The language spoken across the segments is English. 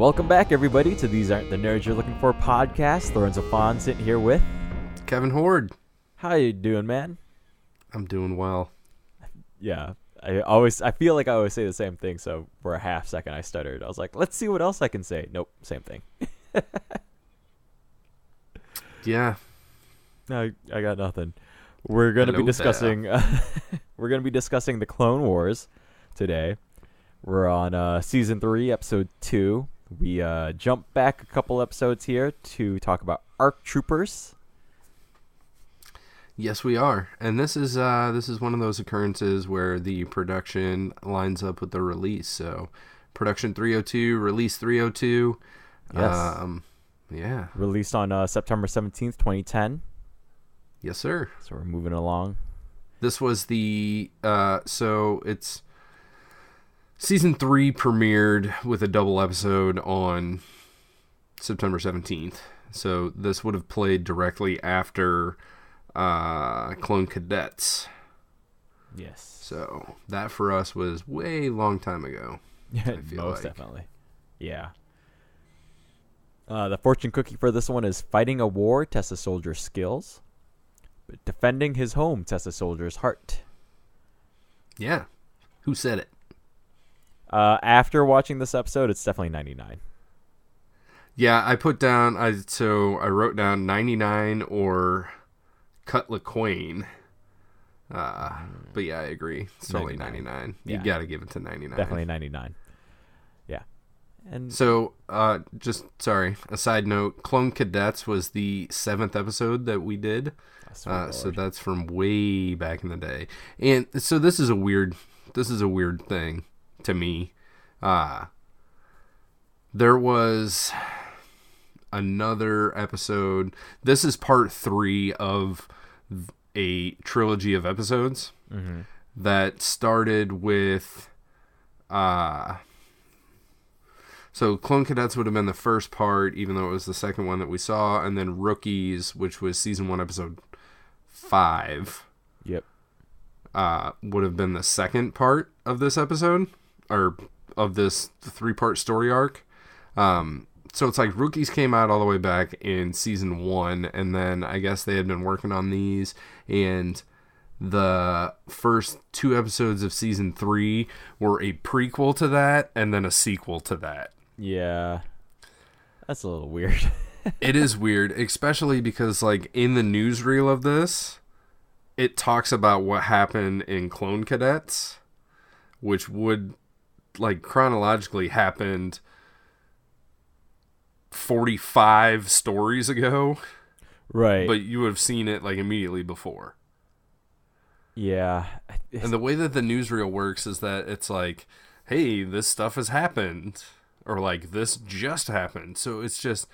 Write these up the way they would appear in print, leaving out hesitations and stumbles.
Welcome back, everybody, to These Aren't the Nerds You're Looking For podcast. Lorenzo Phan sitting here with Kevin Hord. How you doing, man? I'm doing well. Yeah, I feel like I always say the same thing, so for a half second I stuttered. I was like, let's see what else I can say. Nope, same thing. Yeah. No, I got nothing. We're going to be discussing the Clone Wars today. We're on season 3, episode 2. We jump back a couple episodes here to talk about ARC Troopers. Yes, we are, and this is one of those occurrences where the production lines up with the release. So, production 302, release 302. Yes. Yeah. Released on September 17th, 2010. Yes, sir. So we're moving along. This was the so it's season 3 premiered with a double episode on September 17th. So this would have played directly after Clone Cadets. Yes. So that for us was way long time ago. Yeah, most definitely. Yeah. The fortune cookie for this one is fighting a war tests a soldier's skills, but defending his home tests a soldier's heart. Yeah. Who said it? After watching this episode, it's definitely 99. Yeah, I wrote down 99 or Cut LaQuaine. But yeah, I agree. It's totally 99. You got to give it to 99. Definitely 99. Yeah. And so, a side note, Clone Cadets was the 7th episode that we did. So that's from way back in the day. And so this is a weird thing to me. There was another episode. This is part 3 of a trilogy of episodes that started with so Clone Cadets would have been the first part, even though it was the second one that we saw, and then Rookies, which was season 1 episode 5. Yep. Would have been the second part of this episode, or of this 3-part story arc. So it's like Rookies came out all the way back in season 1, and then I guess they had been working on these, and the first 2 episodes of season 3 were a prequel to that, and then a sequel to that. Yeah. That's a little weird. It is weird, especially because, like, in the newsreel of this, it talks about what happened in Clone Cadets, which would, like, chronologically happened 45 stories ago. Right. But you would have seen it, like, immediately before. Yeah. And the way that the newsreel works is that it's like, hey, this stuff has happened. Or, like, this just happened. So it's just,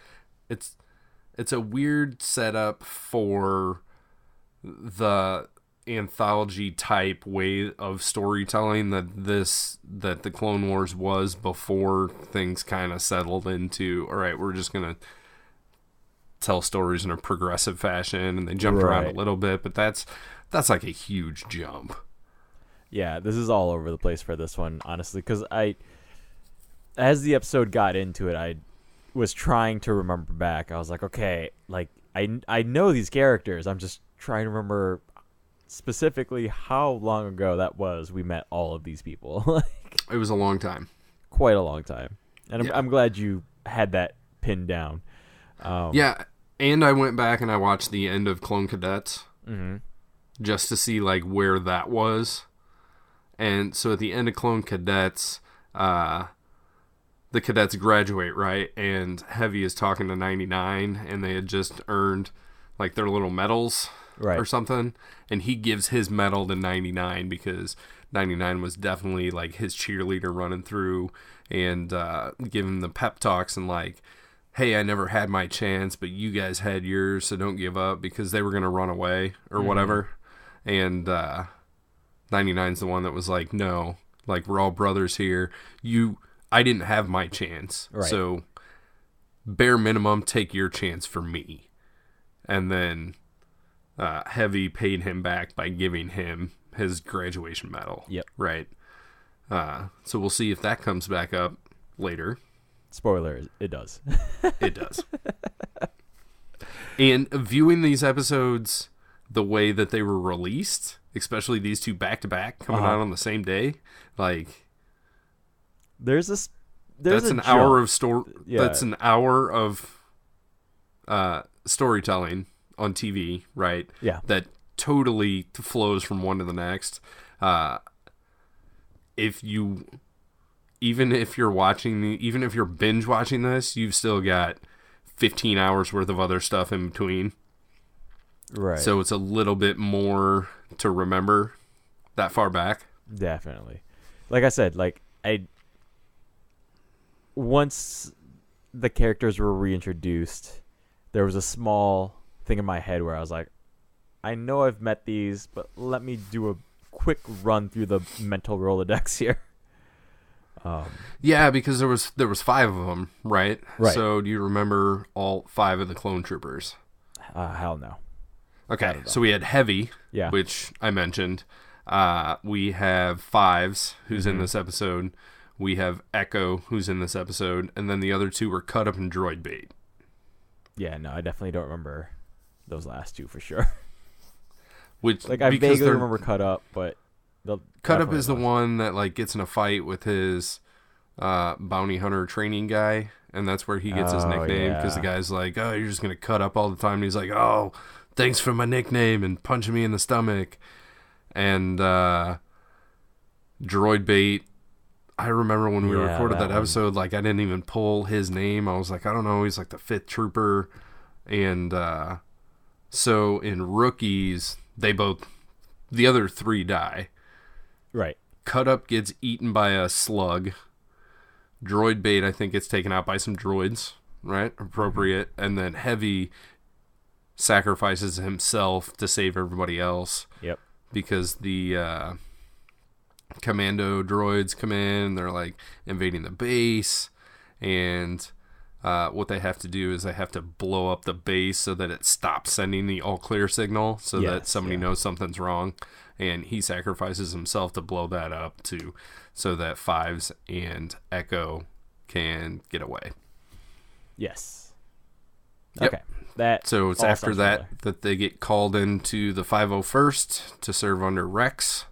it's a weird setup for the anthology type way of storytelling that the Clone Wars was before things kind of settled into, all right, we're just going to tell stories in a progressive fashion, and they jumped around a little bit, but that's like a huge jump. Yeah, this is all over the place for this one, honestly, because as the episode got into it, I was trying to remember back. I was like, okay, like, I know these characters. I'm just trying to remember specifically how long ago that was we met all of these people. It was a long time. Quite a long time. And I'm glad you had that pinned down. Yeah, and I went back and I watched the end of Clone Cadets just to see, like, where that was. And so at the end of Clone Cadets, the cadets graduate, right? And Heavy is talking to 99, and they had just earned, like, their little medals or something. And he gives his medal to 99 because 99 was definitely, like, his cheerleader running through, and giving him the pep talks and, like, hey, I never had my chance, but you guys had yours, so don't give up, because they were going to run away or whatever. And 99's the one that was like, no, like, we're all brothers here. I didn't have my chance. Right. So bare minimum, take your chance for me. And then Heavy paid him back by giving him his graduation medal. Yep. Right. So we'll see if that comes back up later. Spoiler, it does. It does. And viewing these episodes the way that they were released, especially these two back-to-back coming out on the same day, like... That's an hour of That's an hour of storytelling on TV, right? Yeah. That totally flows from one to the next. Even if you're binge watching this, you've still got 15 hours worth of other stuff in between. Right. So it's a little bit more to remember that far back. Definitely. Like I said, once the characters were reintroduced, there was a small thing in my head where I was like, I know I've met these, but let me do a quick run through the mental Rolodex here. Yeah, because there was 5 of them, right? Right. So do you remember all 5 of the clone troopers? Hell no. Okay, so we had Heavy, Yeah. which I mentioned. We have Fives, who's in this episode. We have Echo, who's in this episode. And then the other 2 were Cut Up and Droid Bait. Yeah, no, I definitely don't remember those last 2 for sure. Which, I vaguely remember Cut Up, but... Cut Up is the one that gets in a fight with his bounty hunter training guy, and that's where he gets his nickname, because the guy's like, oh, you're just going to cut up all the time. And he's like, oh, thanks for my nickname, and punching me in the stomach. And Droid Bait, I remember when we recorded that episode, I didn't even pull his name. I was like, I don't know, he's like the 5th trooper. And so in Rookies, the other 3 die. Right. Cut Up gets eaten by a slug. Droid Bait, I think, gets taken out by some droids, right? Appropriate. And then Heavy sacrifices himself to save everybody else. Yep. Because the commando droids come in, they're invading the base, and what they have to do is they have to blow up the base so that it stops sending the all clear signal, so that somebody knows something's wrong. And he sacrifices himself to blow that up so that Fives and Echo can get away. Yes. Yep. Okay. So it's after that they get called into the 501st to serve under Rex.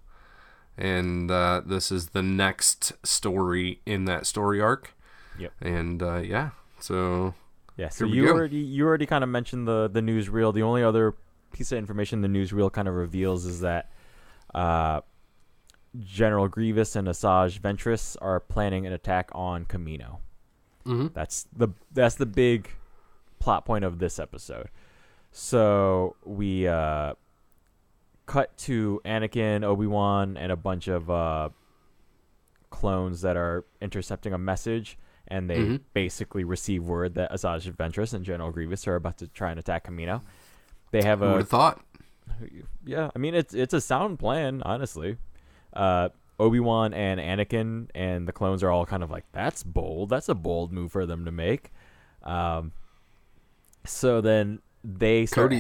And this is the next story in that story arc. Yep. And so you already kind of mentioned the newsreel. The only other piece of information the newsreel kind of reveals is that General Grievous and Asajj Ventress are planning an attack on Kamino. Mm-hmm. That's the big plot point of this episode. So we cut to Anakin, Obi-Wan, and a bunch of clones that are intercepting a message, and they basically receive word that Asajj Ventress and General Grievous are about to try and attack Kamino. They have Who would have thought? Yeah, I mean it's a sound plan, honestly. Obi-Wan and Anakin and the clones are all kind of like, that's bold. That's a bold move for them to make. So then they start...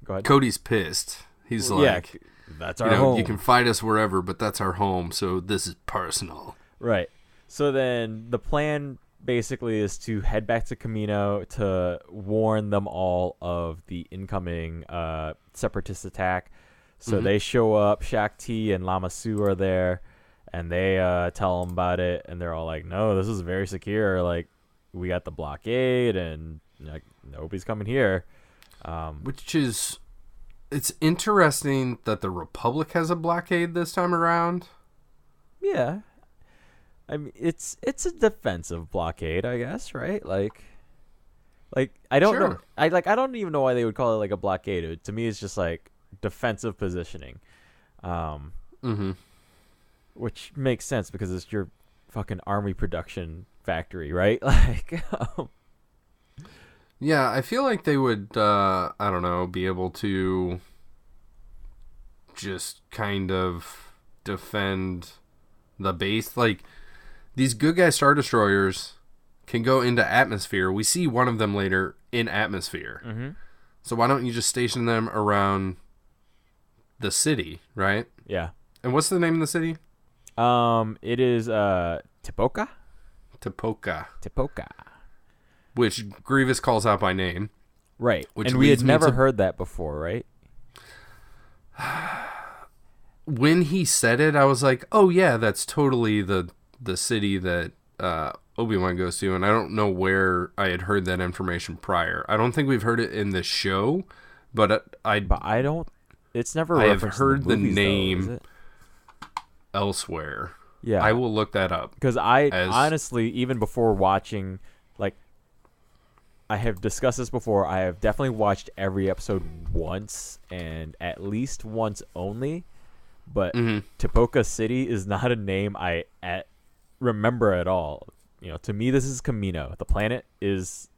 Go ahead. Cody's pissed. He's like, yeah, that's our home. You can fight us wherever, but that's our home, so this is personal. Right. So then the plan basically is to head back to Kamino to warn them all of the incoming Separatist attack. So they show up, Shaq T and Lama Su are there, and they tell them about it, and they're all like, no, this is very secure. We got the blockade, and nobody's coming here. Which is... It's interesting that the Republic has a blockade this time around. Yeah. I mean, it's a defensive blockade, I guess, right? I don't know. I don't even know why they would call it a blockade. To me, it's just defensive positioning. Which makes sense because it's your fucking army production factory, right? Yeah, I feel like they would, I don't know, be able to just kind of defend the base. These good guy Star Destroyers can go into atmosphere. We see one of them later in atmosphere. Mm-hmm. So why don't you just station them around the city, right? Yeah. And what's the name of the city? It is Tipoca? Tipoca. Tipoca. Which Grievous calls out by name. Right. Which and we had leads me never to- heard that before, right? When he said it, I was like, oh yeah, that's totally the city that Obi-Wan goes to, and I don't know where I had heard that information prior. I don't think we've heard it in the show, but I don't. It's never. I have referenced in heard the movies, name though, is it? elsewhere. Yeah, I will look that up. Because honestly, even before watching, like, I have discussed this before. I have definitely watched every episode once, and at least once only. But Tipoca City is not a name I remember at all. You know, to me, this is Kamino. The planet is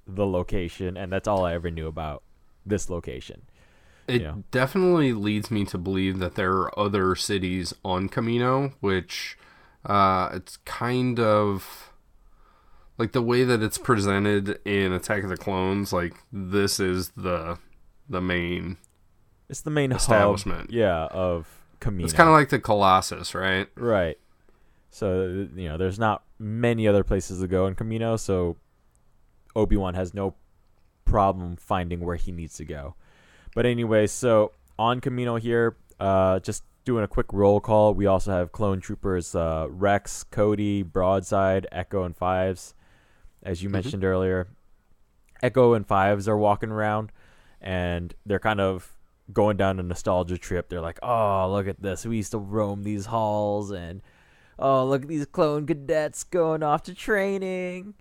the location, and that's all I ever knew about this location. It definitely leads me to believe that there are other cities on Kamino, which it's kind of like the way that it's presented in Attack of the Clones. Like, this is the main. It's the main establishment. Hub, of Kamino. It's kind of like the Colossus, right? Right. So, there's not many other places to go in Kamino, so Obi-Wan has no problem finding where he needs to go. But anyway, so on Kamino here, just doing a quick roll call, we also have clone troopers Rex, Cody, Broadside, Echo, and Fives. As you mentioned earlier, Echo and Fives are walking around, and they're kind of going down a nostalgia trip. They're like, oh, look at this. We used to roam these halls, and oh, look at these clone cadets going off to training.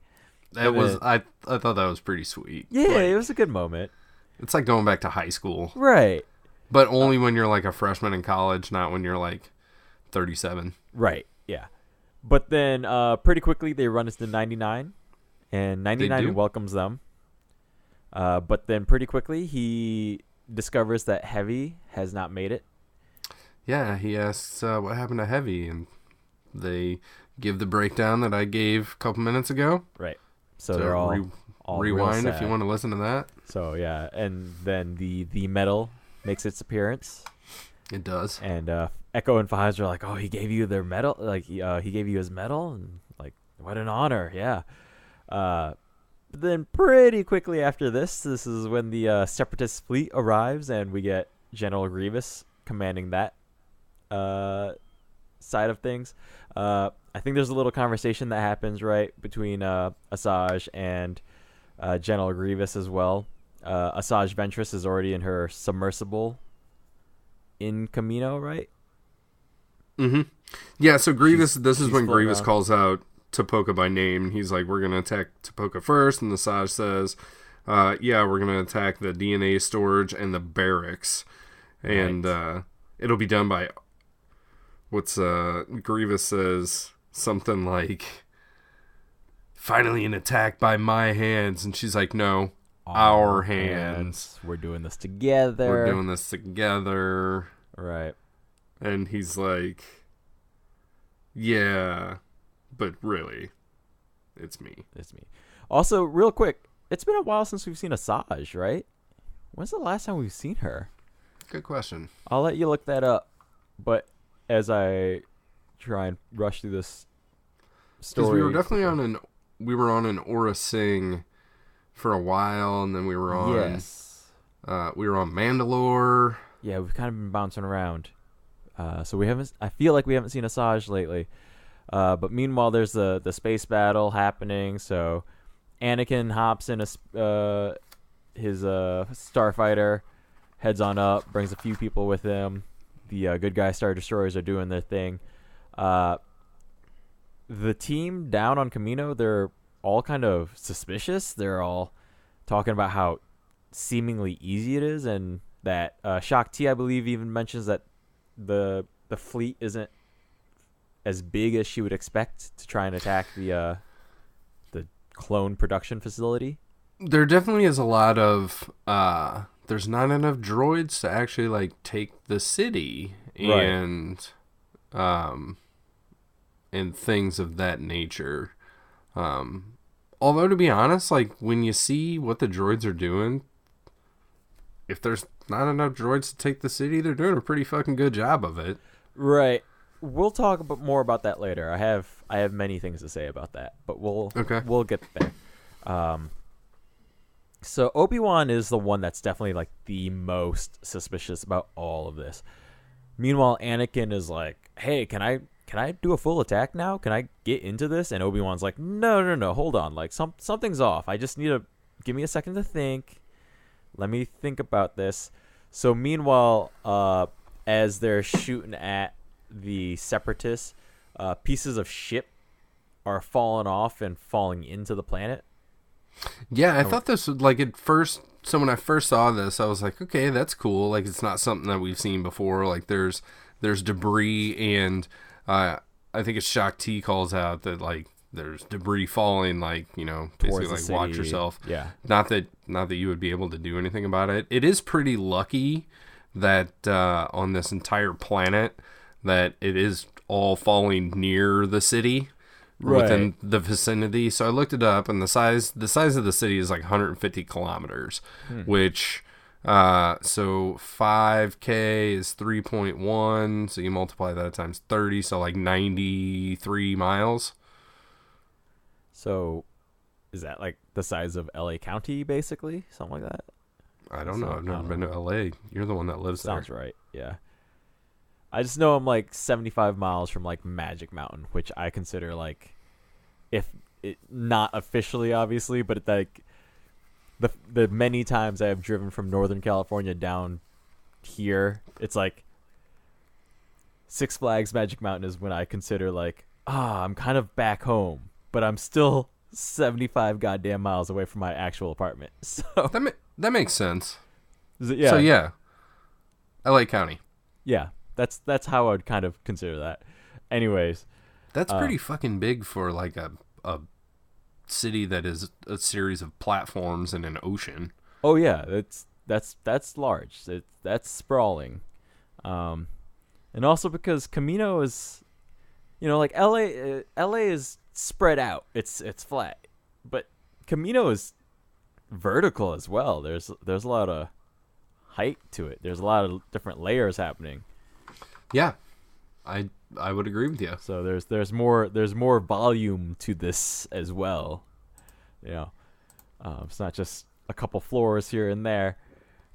I thought that was pretty sweet. Yeah, it was a good moment. It's like going back to high school. Right. But only when you're like a freshman in college, not when you're like 37. Right, yeah. But then pretty quickly they run into 99, and 99 welcomes them. But then pretty quickly he discovers that Heavy has not made it. Yeah, he asks what happened to Heavy, and they give the breakdown that I gave a couple minutes ago. Right. So they're all rewind if you want to listen to that. So yeah, and then the medal makes its appearance. It does. And Echo and Fives are like, "Oh, he gave you their medal. Like he gave you his medal, and like, what an honor." Yeah. But then pretty quickly after this is when the Separatist fleet arrives, and we get General Grievous commanding that side of things. I think there's a little conversation that happens right between Asajj and General Grievous as well. Asajj Ventress is already in her submersible in Kamino, right? Mm-hmm. Yeah, so Grievous, this is when Grievous around. calls out Tipoca by name. He's like, we're going to attack Tipoca first, and Asajj says, yeah, we're going to attack the DNA storage and the barracks. And it'll be done by, Grievous says something like, finally an attack by my hands. And she's like, no, our hands. We're doing this together. We're doing this together. Right. And he's like, yeah, but really, it's me. It's me. Also, real quick, it's been a while since we've seen Asajj, right? When's the last time we've seen her? Good question. I'll let you look that up. But as I try and rush through this story, because we were definitely on an Aura Singh for a while, and then we were on we were on Mandalore. Yeah, we've kind of been bouncing around. So I feel like we haven't seen Asajj lately. But meanwhile, there's the space battle happening. So Anakin hops in his starfighter, heads on up, brings a few people with him. The good guy Star Destroyers are doing their thing. The team down on Kamino, they're all kind of suspicious. They're all talking about how seemingly easy it is, and that Shaak Ti, I believe, even mentions that the fleet isn't as big as she would expect to try and attack the clone production facility. There definitely is a lot of there's not enough droids to actually like take the city and things of that nature. Although, to be honest, like when you see what the droids are doing, if there's not enough droids to take the city, they're doing a pretty fucking good job of it. Right. we'll talk more about that later. I have many things to say about that, but we'll get there. So Obi-Wan is the one that's definitely like the most suspicious about all of this. Meanwhile, Anakin is like, "Hey, can I do a full attack now? Can I get into this?" And Obi-Wan's like, "No, hold on. Like something's off. I just need to give me a second to think. Let me think about this." So meanwhile, as they're shooting at the Separatists, pieces of ship are falling off and falling into the planet. Yeah, I thought this was like at first. So when I first saw this, I was like, okay, that's cool. Like it's not something that we've seen before. Like there's debris, and I think it's Shak T calls out that like there's debris falling, like, you know, basically like watch yourself. Yeah. Not that you would be able to do anything about it. It is pretty lucky that on this entire planet that it is all falling near the city. Right. Within the vicinity. So I looked it up, and the size of the city is like 150 kilometers, which so 5K is 3.1, so you multiply that times 30, so like 93 miles. So is that like the size of LA County, basically? Something like that? I don't know. I've never been to LA. You're the one that lives there. Sounds right, yeah. I just know I'm like 75 miles from like Magic Mountain, which I consider like, if it not officially obviously, but like the many times I have driven from Northern California down here, it's like Six Flags Magic Mountain is when I consider like, I'm kind of back home, but I'm still 75 goddamn miles away from my actual apartment. So that makes sense. Yeah. So yeah, LA County. Yeah. That's how I would kind of consider that. Anyways. That's pretty fucking big for like a city that is a series of platforms and an ocean. Oh yeah, that's large. That's sprawling. And also because Kamino is, you know, like LA is spread out. It's flat. But Kamino is vertical as well. There's a lot of height to it. There's a lot of different layers happening. Yeah, I would agree with you. So there's more volume to this as well. You know, it's not just a couple floors here and there,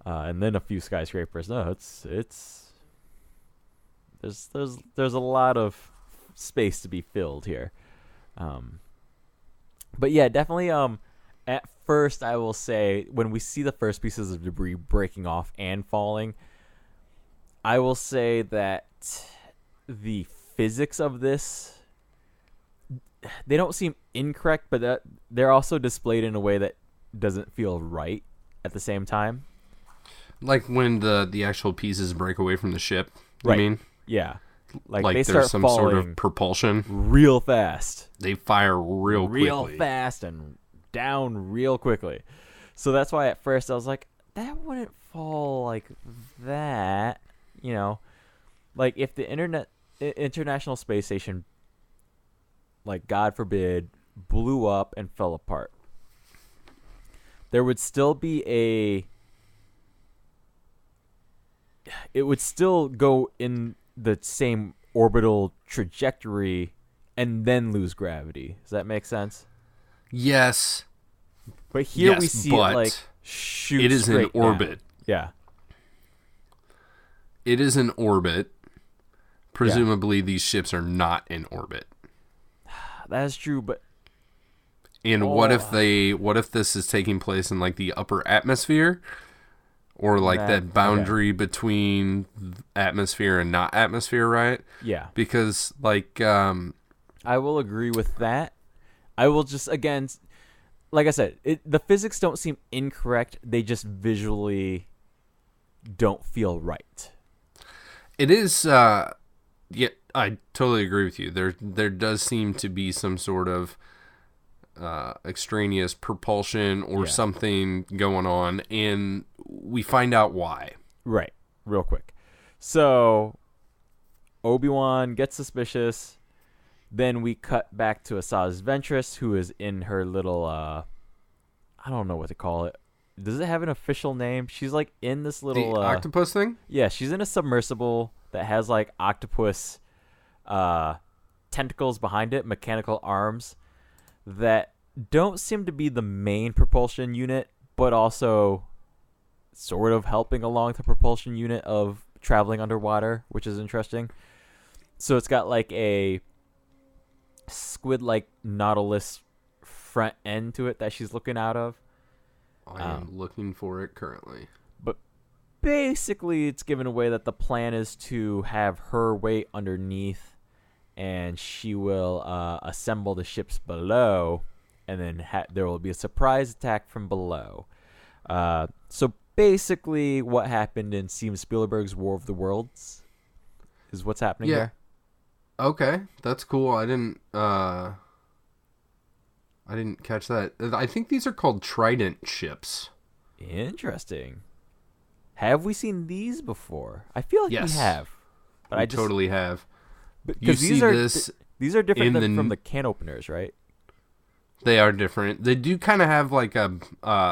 and then a few skyscrapers. No, there's a lot of space to be filled here. But yeah, definitely. At first, I will say when we see the first pieces of debris breaking off and falling, I will say that the physics of this, they don't seem incorrect, but that they're also displayed in a way that doesn't feel right at the same time. Like when the actual pieces break away from the ship, you right. mean? Yeah. Like they there's start some falling sort of propulsion. Real fast. They fire real quickly. Fast and down real quickly. So that's why at first I was like, that wouldn't fall like that. You know, like if the International Space Station, like God forbid, blew up and fell apart, there would still be it would still go in the same orbital trajectory and then lose gravity. Does that make sense? Yes. But here we see it like shoot it is in orbit. Down. Yeah. It is in orbit. Presumably these ships are not in orbit. That is true, but and what if this is taking place in like the upper atmosphere? Or like that boundary between atmosphere and not atmosphere, right? Yeah. Because like I will agree with that. I will just, again, like I said, the physics don't seem incorrect. They just visually don't feel right. It is, yeah, I totally agree with you. There does seem to be some sort of extraneous propulsion or something going on, and we find out why. Right, real quick. So, Obi-Wan gets suspicious. Then we cut back to Asajj Ventress, who is in her little, I don't know what to call it. Does it have an official name? She's like in this little the octopus thing? Yeah, she's in a submersible that has like octopus tentacles behind it, mechanical arms that don't seem to be the main propulsion unit, but also sort of helping along the propulsion unit of traveling underwater, which is interesting. So it's got like a squid-like Nautilus front end to it that she's looking out of. I am looking for it currently. But basically, it's given away that the plan is to have her wait underneath, and she will assemble the ships below, and then there will be a surprise attack from below. So basically, what happened in Steven Spielberg's War of the Worlds is what's happening there. Okay, that's cool. I didn't catch that. I think these are called Trident ships. Interesting. Have we seen these before? I feel like we have. But I totally have. Because these are different from the can openers, right? They are different. They do kind of have like a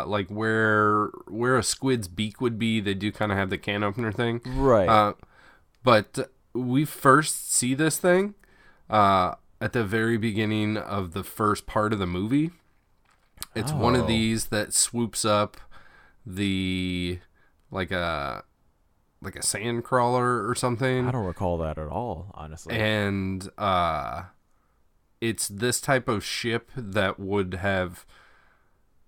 like where a squid's beak would be. They do kind of have the can opener thing, right? But we first see this thing at the very beginning of the first part of the movie. It's one of these that swoops up the like a sand crawler or something. I don't recall that at all, honestly. And it's this type of ship that would have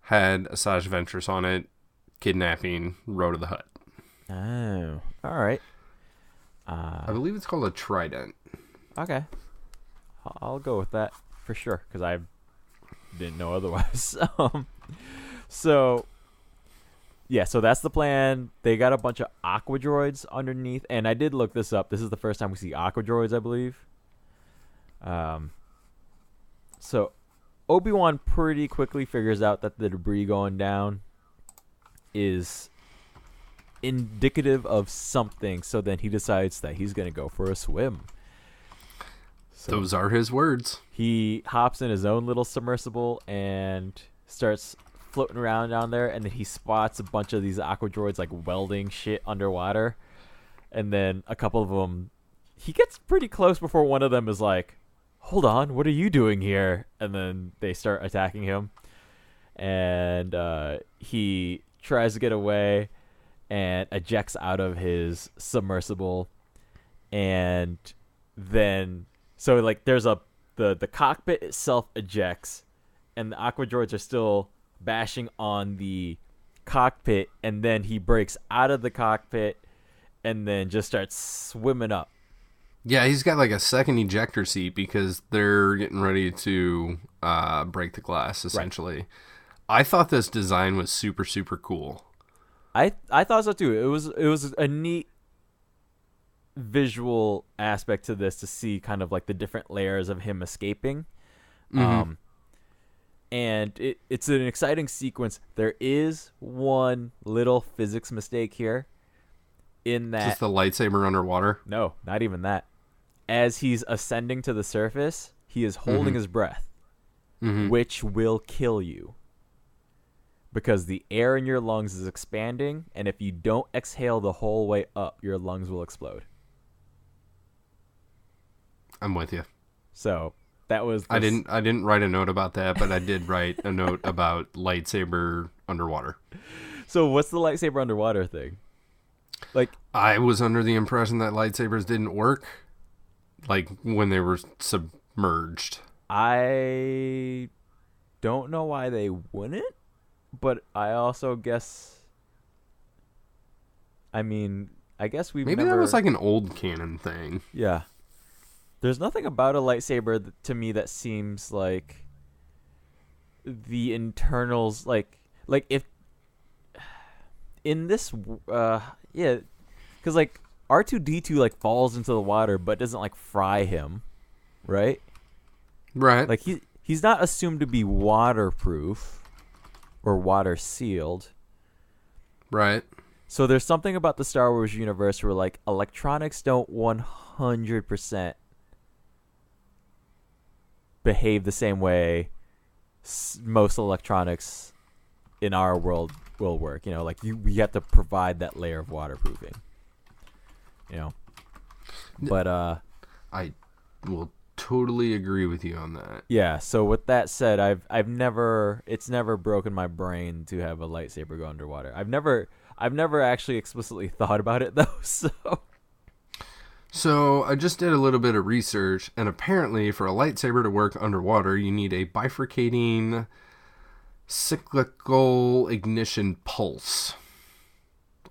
had Asajj Ventress on it, kidnapping Rhoda the Hutt. Oh, all right. I believe it's called a Trident. Okay. I'll go with that for sure, because I didn't know otherwise. So that's the plan. They got a bunch of aqua droids underneath, and I did look this up. This is the first time we see aqua droids, I believe. So Obi-Wan pretty quickly figures out that the debris going down is indicative of something, so then he decides that he's going to go for a swim. So those are his words. He hops in his own little submersible and starts floating around down there, and then he spots a bunch of these aqua droids like welding shit underwater, and then a couple of them, he gets pretty close before one of them is like, hold on, what are you doing here? And then they start attacking him, and he tries to get away and ejects out of his submersible, and then so like there's the cockpit itself ejects, and the aqua droids are still bashing on the cockpit, and then he breaks out of the cockpit and then just starts swimming up. Yeah, he's got like a second ejector seat because they're getting ready to break the glass, essentially. Right. I thought this design was super, super cool. I thought so too. It was a neat visual aspect to this to see kind of like the different layers of him escaping. Mm-hmm. And it's an exciting sequence. There is one little physics mistake here. In that, just the lightsaber underwater? No, not even that. As he's ascending to the surface, he is holding his breath, which will kill you. Because the air in your lungs is expanding, and if you don't exhale the whole way up, your lungs will explode. I'm with you. So that was. I didn't write a note about that, but I did write a note about lightsaber underwater. So what's the lightsaber underwater thing? Like, I was under the impression that lightsabers didn't work, like when they were submerged. I don't know why they wouldn't, but I also guess. I mean, I guess we've maybe that was like an old canon thing. Yeah, there's nothing about a lightsaber to me that seems like the internals, like if in this. Yeah, because like R2-D2 like falls into the water, but doesn't like fry him, right? Right. Like he's not assumed to be waterproof or water sealed. Right. So there's something about the Star Wars universe where like electronics don't 100% behave the same way most electronics in our world will work. You know, like we have to provide that layer of waterproofing. You know, but will totally agree with you on that. Yeah, so with that said, it's never broken my brain to have a lightsaber go underwater. I've never actually explicitly thought about it though, So I just did a little bit of research, and apparently for a lightsaber to work underwater, you need a bifurcating cyclical ignition pulse,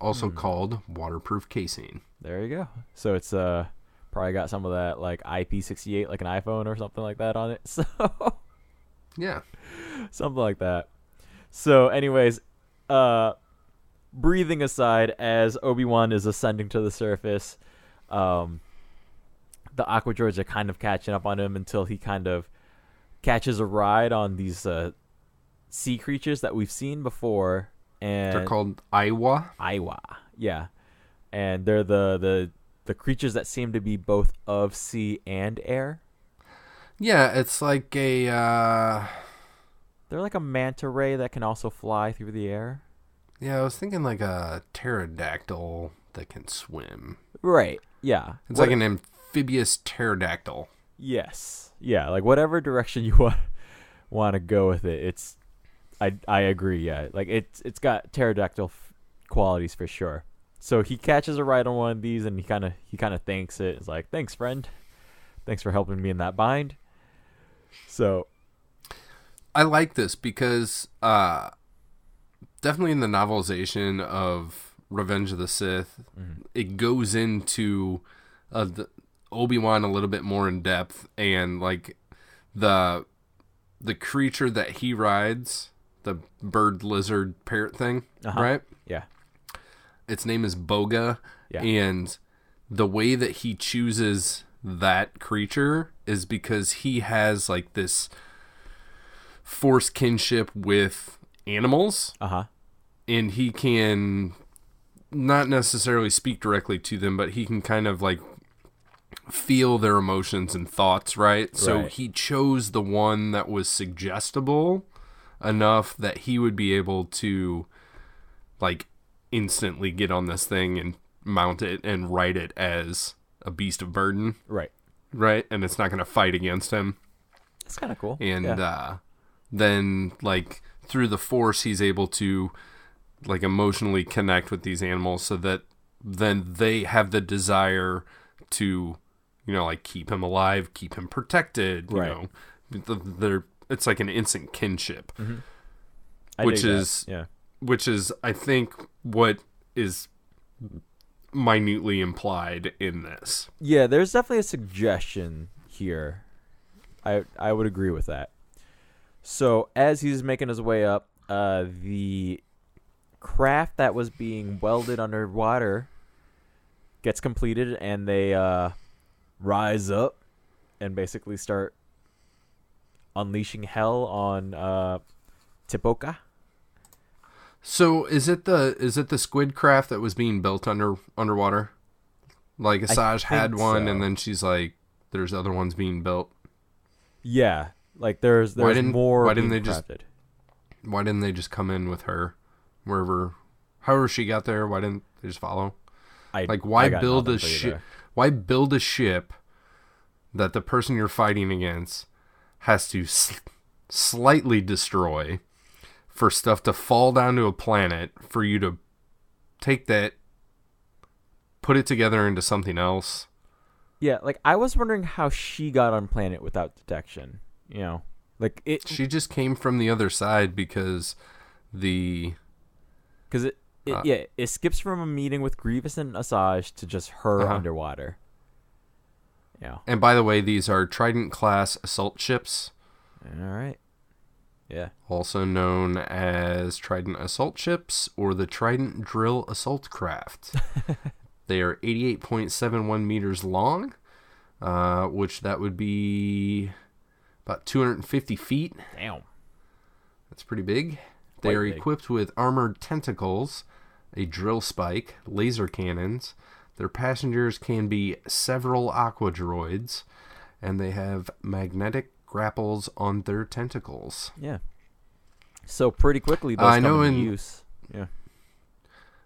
also called waterproof casing. there you go. So it's probably got some of that like IP68, like an iPhone or something like that on it. So Yeah. something like that. So anyways, breathing aside, as Obi-Wan is ascending to the surface, the Aqua Droids are kind of catching up on him until he kind of catches a ride on these sea creatures that we've seen before. And They're called Aiwa. Aiwa, yeah. And they're the creatures that seem to be both of sea and air. Yeah, it's like a... They're like a manta ray that can also fly through the air. Yeah, I was thinking like a pterodactyl that can swim. Right, yeah. It's like an amphibious pterodactyl. Yes. Yeah, like whatever direction you want to go with it. I agree, yeah. Like it's got pterodactyl qualities for sure. So he catches a ride on one of these and he kind of thanks it. It's like, "Thanks, friend. Thanks for helping me in that bind." So I like this because definitely in the novelization of Revenge of the Sith, it goes into the Obi-Wan a little bit more in depth, and like the creature that he rides, the bird, lizard, parrot thing, right? Yeah. Its name is Boga, and the way that he chooses that creature is because he has like this force kinship with animals, and he can not necessarily speak directly to them, but he can kind of like feel their emotions and thoughts, right? So he chose the one that was suggestible enough that he would be able to like instantly get on this thing and mount it and ride it as a beast of burden. Right? And it's not going to fight against him. It's kind of cool. And then like through the force he's able to like emotionally connect with these animals so that then they have the desire to, you know, like keep him alive, keep him protected, you know. It's like an instant kinship. Which is I think what is minutely implied in this. Yeah, there's definitely a suggestion here. I would agree with that. So as he's making his way up, the craft that was being welded underwater gets completed, and they rise up and basically start unleashing hell on Tipoca. So is it the squid craft that was being built underwater? Like Asajj had one, and then she's like, "There's other ones being built." Yeah, like there's more. Why didn't they just come in with her, however she got there? Why didn't they just follow? Why build a ship? Why build a ship that the person you're fighting against has to slightly destroy? For stuff to fall down to a planet, for you to take that, put it together into something else. Yeah, like I was wondering how she got on planet without detection. You know, like she just came from the other side because it skips from a meeting with Grievous and Asajj to just her underwater. Yeah. And by the way, these are Trident class assault ships. All right. Yeah. Also known as Trident assault ships or the Trident drill assault craft. They are 88.71 meters long, which that would be about 250 feet. Damn. That's pretty big. They are equipped with armored tentacles, a drill spike, laser cannons. Their passengers can be several Aqua Droids, and they have magnetic grapples on their tentacles. Yeah. So pretty quickly those come into use. Yeah.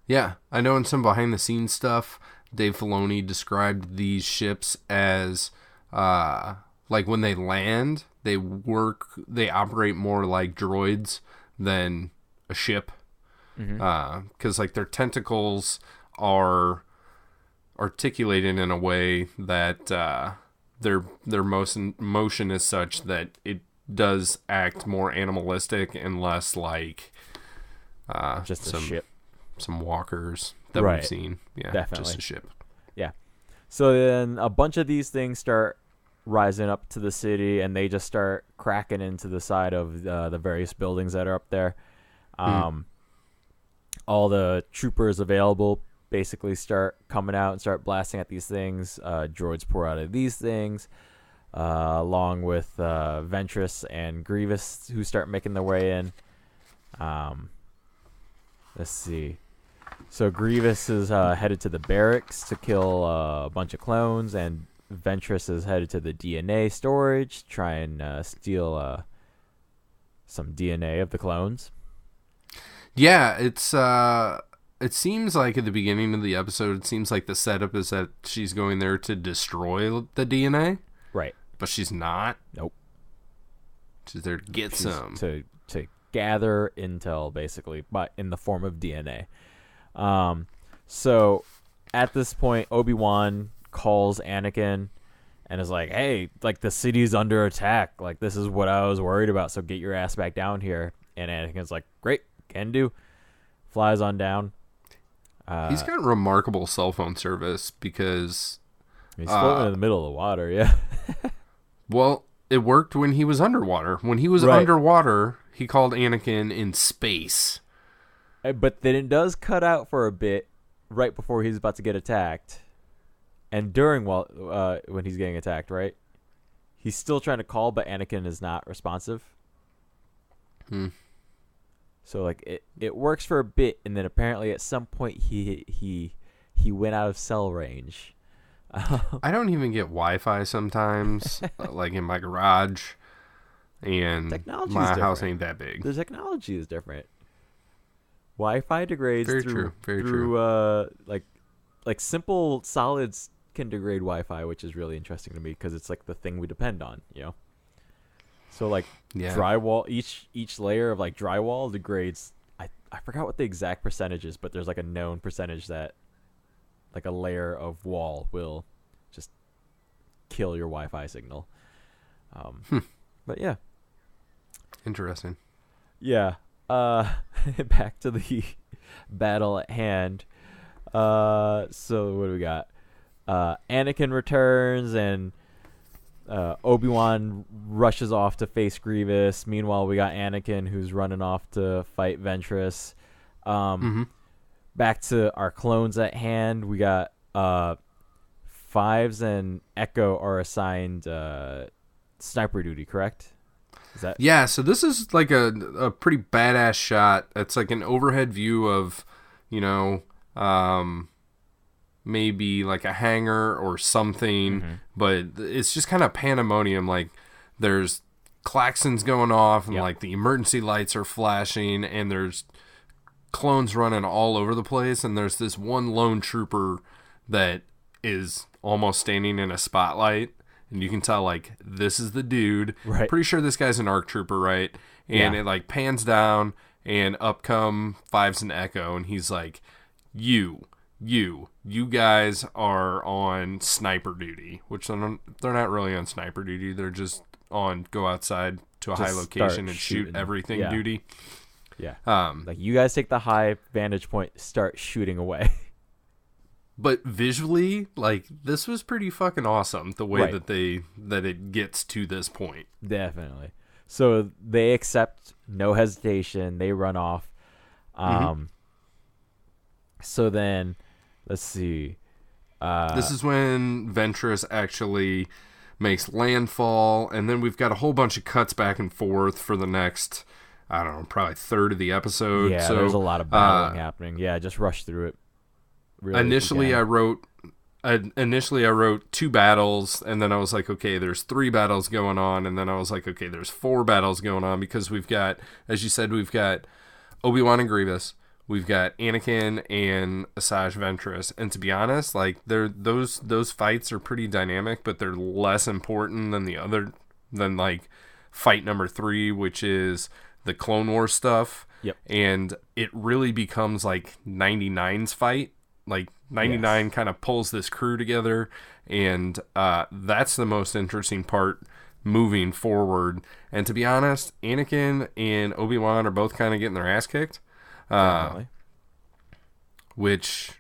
Yeah, I know in some behind the scenes stuff, Dave Filoni described these ships as like when they land, they operate more like droids than a ship. Because like their tentacles are articulated in a way that their motion is such that it does act more animalistic and less like just a ship. Some walkers that Right. we've seen. Yeah, Definitely. just a ship. Yeah. So then a bunch of these things start rising up to the city, and they just start cracking into the side of the various buildings that are up there. All the troopers available basically start coming out and start blasting at these things. Droids pour out of these things, along with Ventress and Grievous, who start making their way in. Let's see. So Grievous is headed to the barracks to kill a bunch of clones, and Ventress is headed to the DNA storage, try and steal some DNA of the clones. Yeah, it seems like at the beginning of the episode, it seems like the setup is that she's going there to destroy the DNA. Right. But she's not. Nope. She's there to get some. To gather intel, basically, but in the form of DNA. So at this point, Obi-Wan calls Anakin and is like, hey, like the city's under attack. Like this is what I was worried about. So get your ass back down here. And Anakin's like, great, can do. Flies on down. He's got remarkable cell phone service because he's floating in the middle of the water. Yeah. Well, it worked when he was underwater. When he was Right. underwater, he called Anakin in space. But then it does cut out for a bit right before he's about to get attacked. And during when he's getting attacked, right? He's still trying to call, but Anakin is not responsive. So like it works for a bit, and then apparently at some point he went out of cell range. I don't even get Wi-Fi sometimes, like in my garage, and Technology's my house different. ain't that big. The technology is different. Wi-Fi degrades Very through true. like simple solids can degrade Wi-Fi, which is really interesting to me because it's like the thing we depend on, you know. So like drywall, each layer of like drywall degrades. I forgot what the exact percentage is, but there's like a known percentage that like a layer of wall will just kill your Wi-Fi signal. But yeah. Interesting. Yeah. Back to the battle at hand. So what do we got? Anakin returns and Obi-Wan rushes off to face Grievous. Meanwhile, we got Anakin who's running off to fight Ventress. Back to our clones at hand. We got Fives and Echo are assigned sniper duty, correct? Is that So this is like a pretty badass shot. It's like an overhead view of, maybe like a hangar or something, but it's just kind of pandemonium. Like there's klaxons going off and like the emergency lights are flashing and there's clones running all over the place. And there's this one lone trooper that is almost standing in a spotlight. And you can tell, like, this is the dude. Right. Pretty sure this guy's an ARC trooper, right? And it, like, pans down, and up come Fives and Echo, and he's like, you guys are on sniper duty, which they're not really on sniper duty. They're just on go outside to a high location and shoot everything duty. Yeah. Like, you guys take the high vantage point, start shooting away. But visually, like, this was pretty fucking awesome, the way that it gets to this point. Definitely. So they accept, no hesitation. They run off. So then, let's see. This is when Ventress actually makes landfall, and then we've got a whole bunch of cuts back and forth for the next, I don't know, probably third of the episode. Yeah, so, there's a lot of battling happening. Yeah, just rush through it. Really, initially I wrote 2 battles, and then I was like, okay, there's 3 battles going on, and then I was like, okay, there's 4 battles going on, because we've got, as you said, we've got Obi-Wan and Grievous, we've got Anakin and Asajj Ventress, and to be honest, like those fights are pretty dynamic, but they're less important than like fight number 3, which is the Clone Wars stuff. Yep. And it really becomes like 99's fight. Like 99 kind of pulls this crew together, and that's the most interesting part moving forward. And to be honest, Anakin and Obi-Wan are both kind of getting their ass kicked. Which,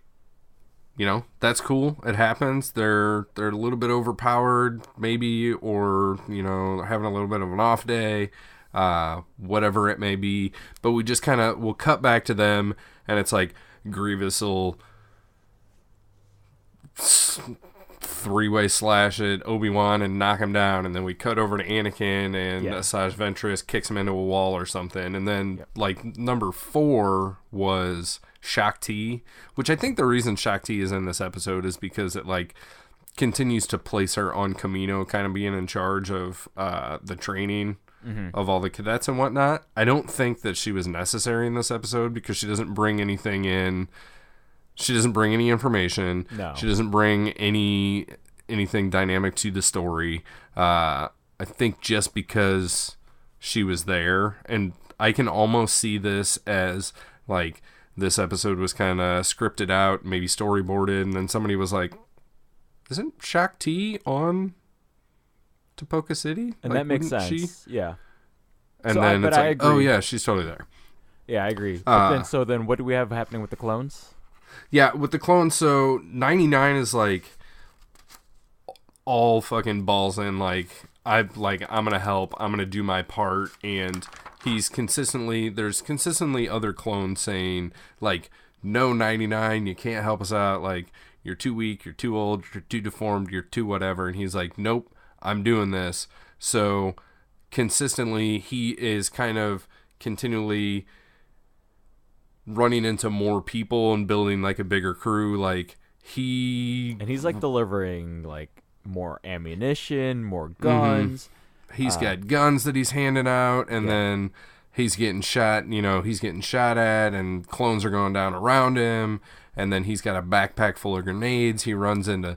that's cool. It happens. They're a little bit overpowered, maybe, or, having a little bit of an off day, whatever it may be. But we just we'll cut back to them, and it's like Grievous will three-way slash at Obi-Wan and knock him down, and then we cut over to Anakin, and Asajj Ventress kicks him into a wall or something. And then like number 4 was Shaak Ti, which I think the reason Shaak Ti is in this episode is because it like continues to place her on Kamino, kind of being in charge of the training of all the cadets and whatnot. I don't think that she was necessary in this episode because she doesn't bring anything in. She doesn't bring any information. No. She doesn't bring anything dynamic to the story. I think just because she was there, and I can almost see this as like this episode was kind of scripted out, maybe storyboarded, and then somebody was like, "Isn't Shaak Ti on Topoka City?" And like, that makes sense. She? Yeah. And so then it's I like, agree. oh yeah, she's totally there. Yeah, I agree. But then what do we have happening with the clones? Yeah, with the clones, so 99 is like all fucking balls in, like I'm gonna help, I'm gonna do my part, and there's consistently other clones saying like, no 99, you can't help us out, like you're too weak, you're too old, you're too deformed, you're too whatever, and he's like, nope, I'm doing this. So consistently he is kind of continually running into more people and building like a bigger crew. Like he's like delivering like more ammunition, more guns. He's got guns that he's handing out, and then he's getting shot at, and clones are going down around him, and then he's got a backpack full of grenades. He runs into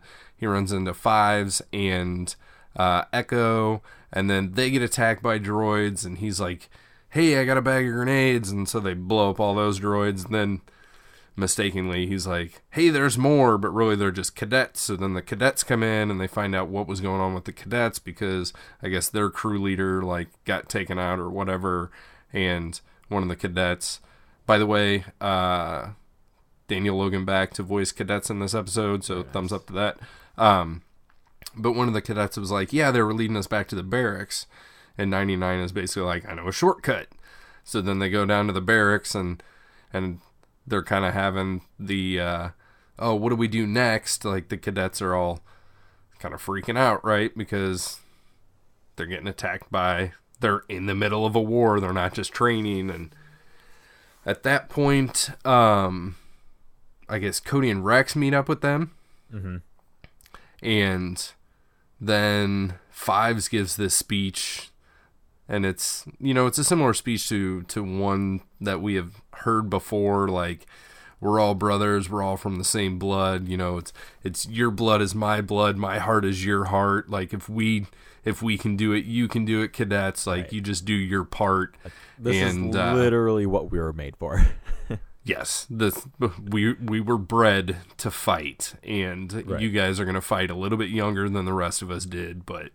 Fives and Echo, and then they get attacked by droids, and he's like, hey, I got a bag of grenades, and so they blow up all those droids, and then mistakenly he's like, hey, there's more, but really they're just cadets. So then the cadets come in, and they find out what was going on with the cadets, because I guess their crew leader like got taken out or whatever, and one of the cadets, by the way, Daniel Logan back to voice cadets in this episode, so thumbs up to that. But one of the cadets was like, yeah, they were leading us back to the barracks. And 99 is basically like, I know a shortcut. So then they go down to the barracks, and they're kind of having the, what do we do next? Like the cadets are all kind of freaking out, right? Because they're getting attacked they're in the middle of a war. They're not just training. And at that point, I guess Cody and Rex meet up with them. Mm-hmm. And then Fives gives this speech. And it's a similar speech to one that we have heard before, like, we're all brothers, we're all from the same blood, it's your blood is my blood, my heart is your heart, like, if we can do it, you can do it, cadets, like, right. You just do your part. This is literally what we were made for. Yes, we were bred to fight, and right. You guys are going to fight a little bit younger than the rest of us did, but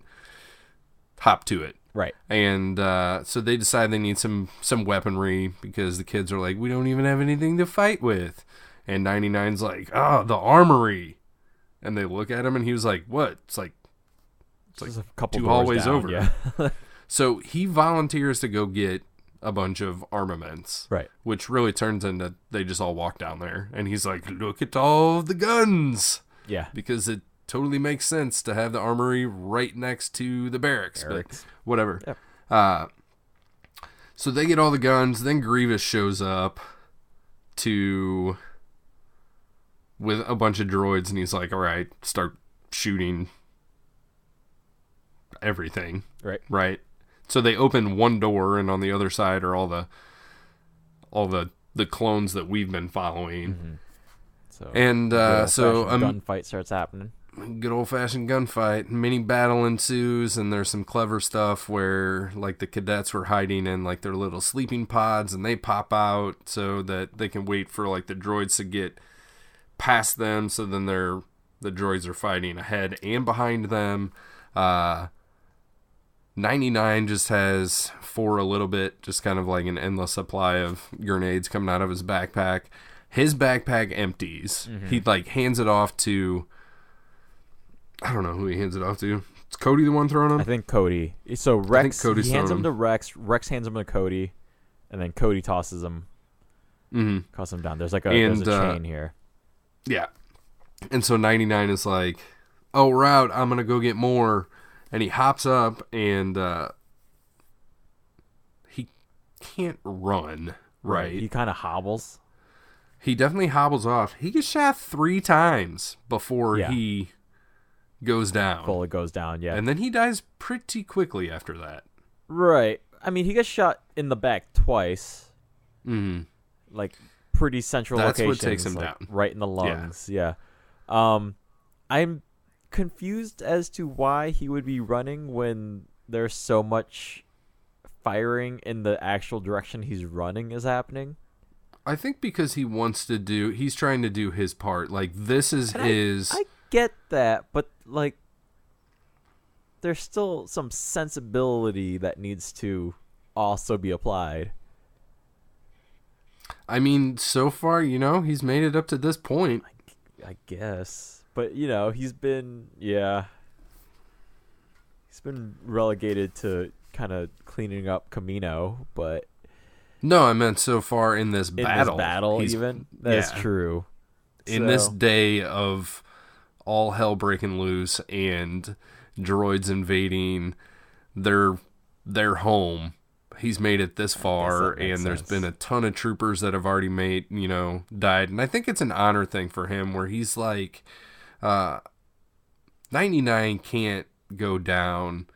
hop to it. Right. And so they decide they need some weaponry, because the kids are like, we don't even have anything to fight with. And 99's like, the armory. And they look at him, and he was like, what? It's like a couple 2 hallways down, over. Yeah. So he volunteers to go get a bunch of armaments. Right. Which really turns into they just all walk down there. And he's like, look at all the guns. Yeah. Because it totally makes sense to have the armory right next to the barracks. But whatever. Yep. So they get all the guns. Then Grievous shows up with a bunch of droids, and he's like, all right, start shooting everything. Right. So they open one door, and on the other side are all the the clones that we've been following. Mm-hmm. So gunfight starts happening. Good old-fashioned gunfight. Mini battle ensues, and there's some clever stuff where, like, the cadets were hiding in, like, their little sleeping pods, and they pop out so that they can wait for, like, the droids to get past them, so then the droids are fighting ahead and behind them. 99 just has, for a little bit, just kind of like an endless supply of grenades coming out of his backpack. His backpack empties. Mm-hmm. He, like, hands it off to... I don't know who he hands it off to. Is Cody the one throwing him? I think Cody. So Rex, he hands him to Rex. Rex hands him to Cody, and then Cody tosses him. Mm-hmm. Tosses him down. There's like there's a chain here. Yeah. And so 99 is like, oh, we're out. I'm going to go get more. And he hops up, and he can't run, right? He kind of hobbles. He definitely hobbles off. He gets shot 3 times before he goes down. Fully goes down, yeah. And then he dies pretty quickly after that. Right. I mean, he gets shot in the back twice. Mm-hmm. Like, pretty central locations. That's what takes him like, down. Right in the lungs, yeah. I'm confused as to why he would be running when there's so much firing in the actual direction he's running is happening. I think because he's trying to do his part. Like, this is his... I get that, but, like, there's still some sensibility that needs to also be applied. I mean, so far, he's made it up to this point. I guess. But, he's been relegated to kind of cleaning up Kamino, but... No, I meant so far in this battle. That's true. In this day of all hell breaking loose and droids invading their home, he's made it this far, and there's been a ton of troopers that have already died. And I think it's an honor thing for him where he's like, 99 can't go down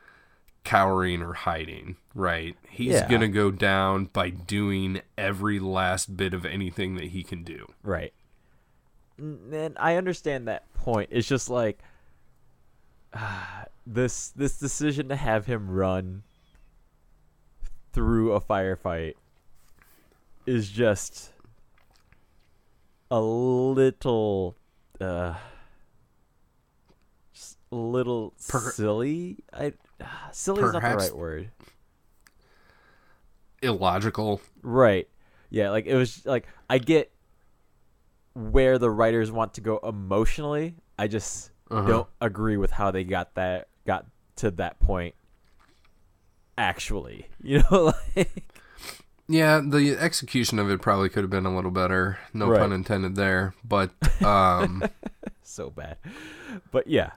cowering or hiding, right? He's going to go down by doing every last bit of anything that he can do. Right. And I understand that point. It's just like this decision to have him run through a firefight is just a little silly. Silly is not the right word. Illogical. Right. Yeah, like it was like I get where the writers want to go emotionally. I just don't agree with how they got to that point actually. Like yeah, the execution of it probably could have been a little better. No pun intended there, but so bad. But yeah.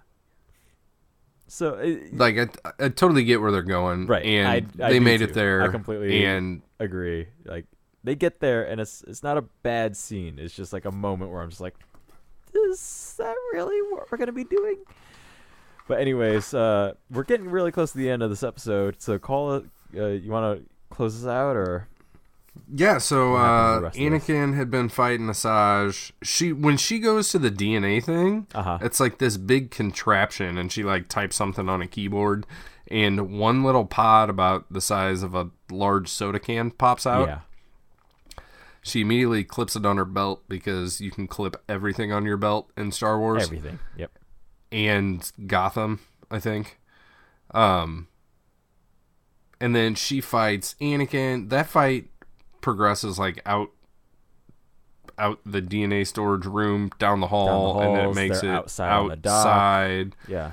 So, like, I totally get where they're going, right? And they made it there. I completely agree. Like, they get there, and it's not a bad scene. It's just like a moment where I'm just like, is that really what we're gonna be doing? But anyways, we're getting really close to the end of this episode. So, call it. You want to close this out, or? Yeah, so Anakin had been fighting Asajj. When she goes to the DNA thing, it's like this big contraption, and she like types something on a keyboard, and one little pod about the size of a large soda can pops out. Yeah. She immediately clips it on her belt because you can clip everything on your belt in Star Wars. Everything, yep. And Gotham, I think. And then she fights Anakin. That fight progresses like out the DNA storage room, down the hall, and then it makes it outside. Yeah.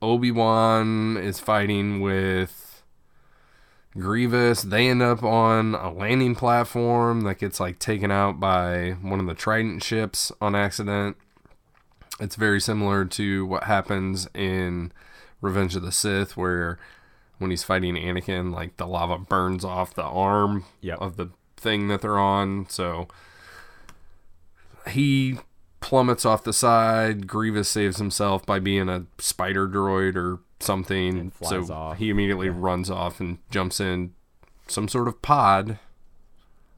Obi-Wan is fighting with Grievous. They end up on a landing platform that gets like taken out by one of the Trident ships on accident. It's very similar to what happens in Revenge of the Sith, where when he's fighting Anakin, like the lava burns off the arm of the thing that they're on. So he plummets off the side. Grievous saves himself by being a spider droid or something. And flies off. He immediately runs off and jumps in some sort of pod.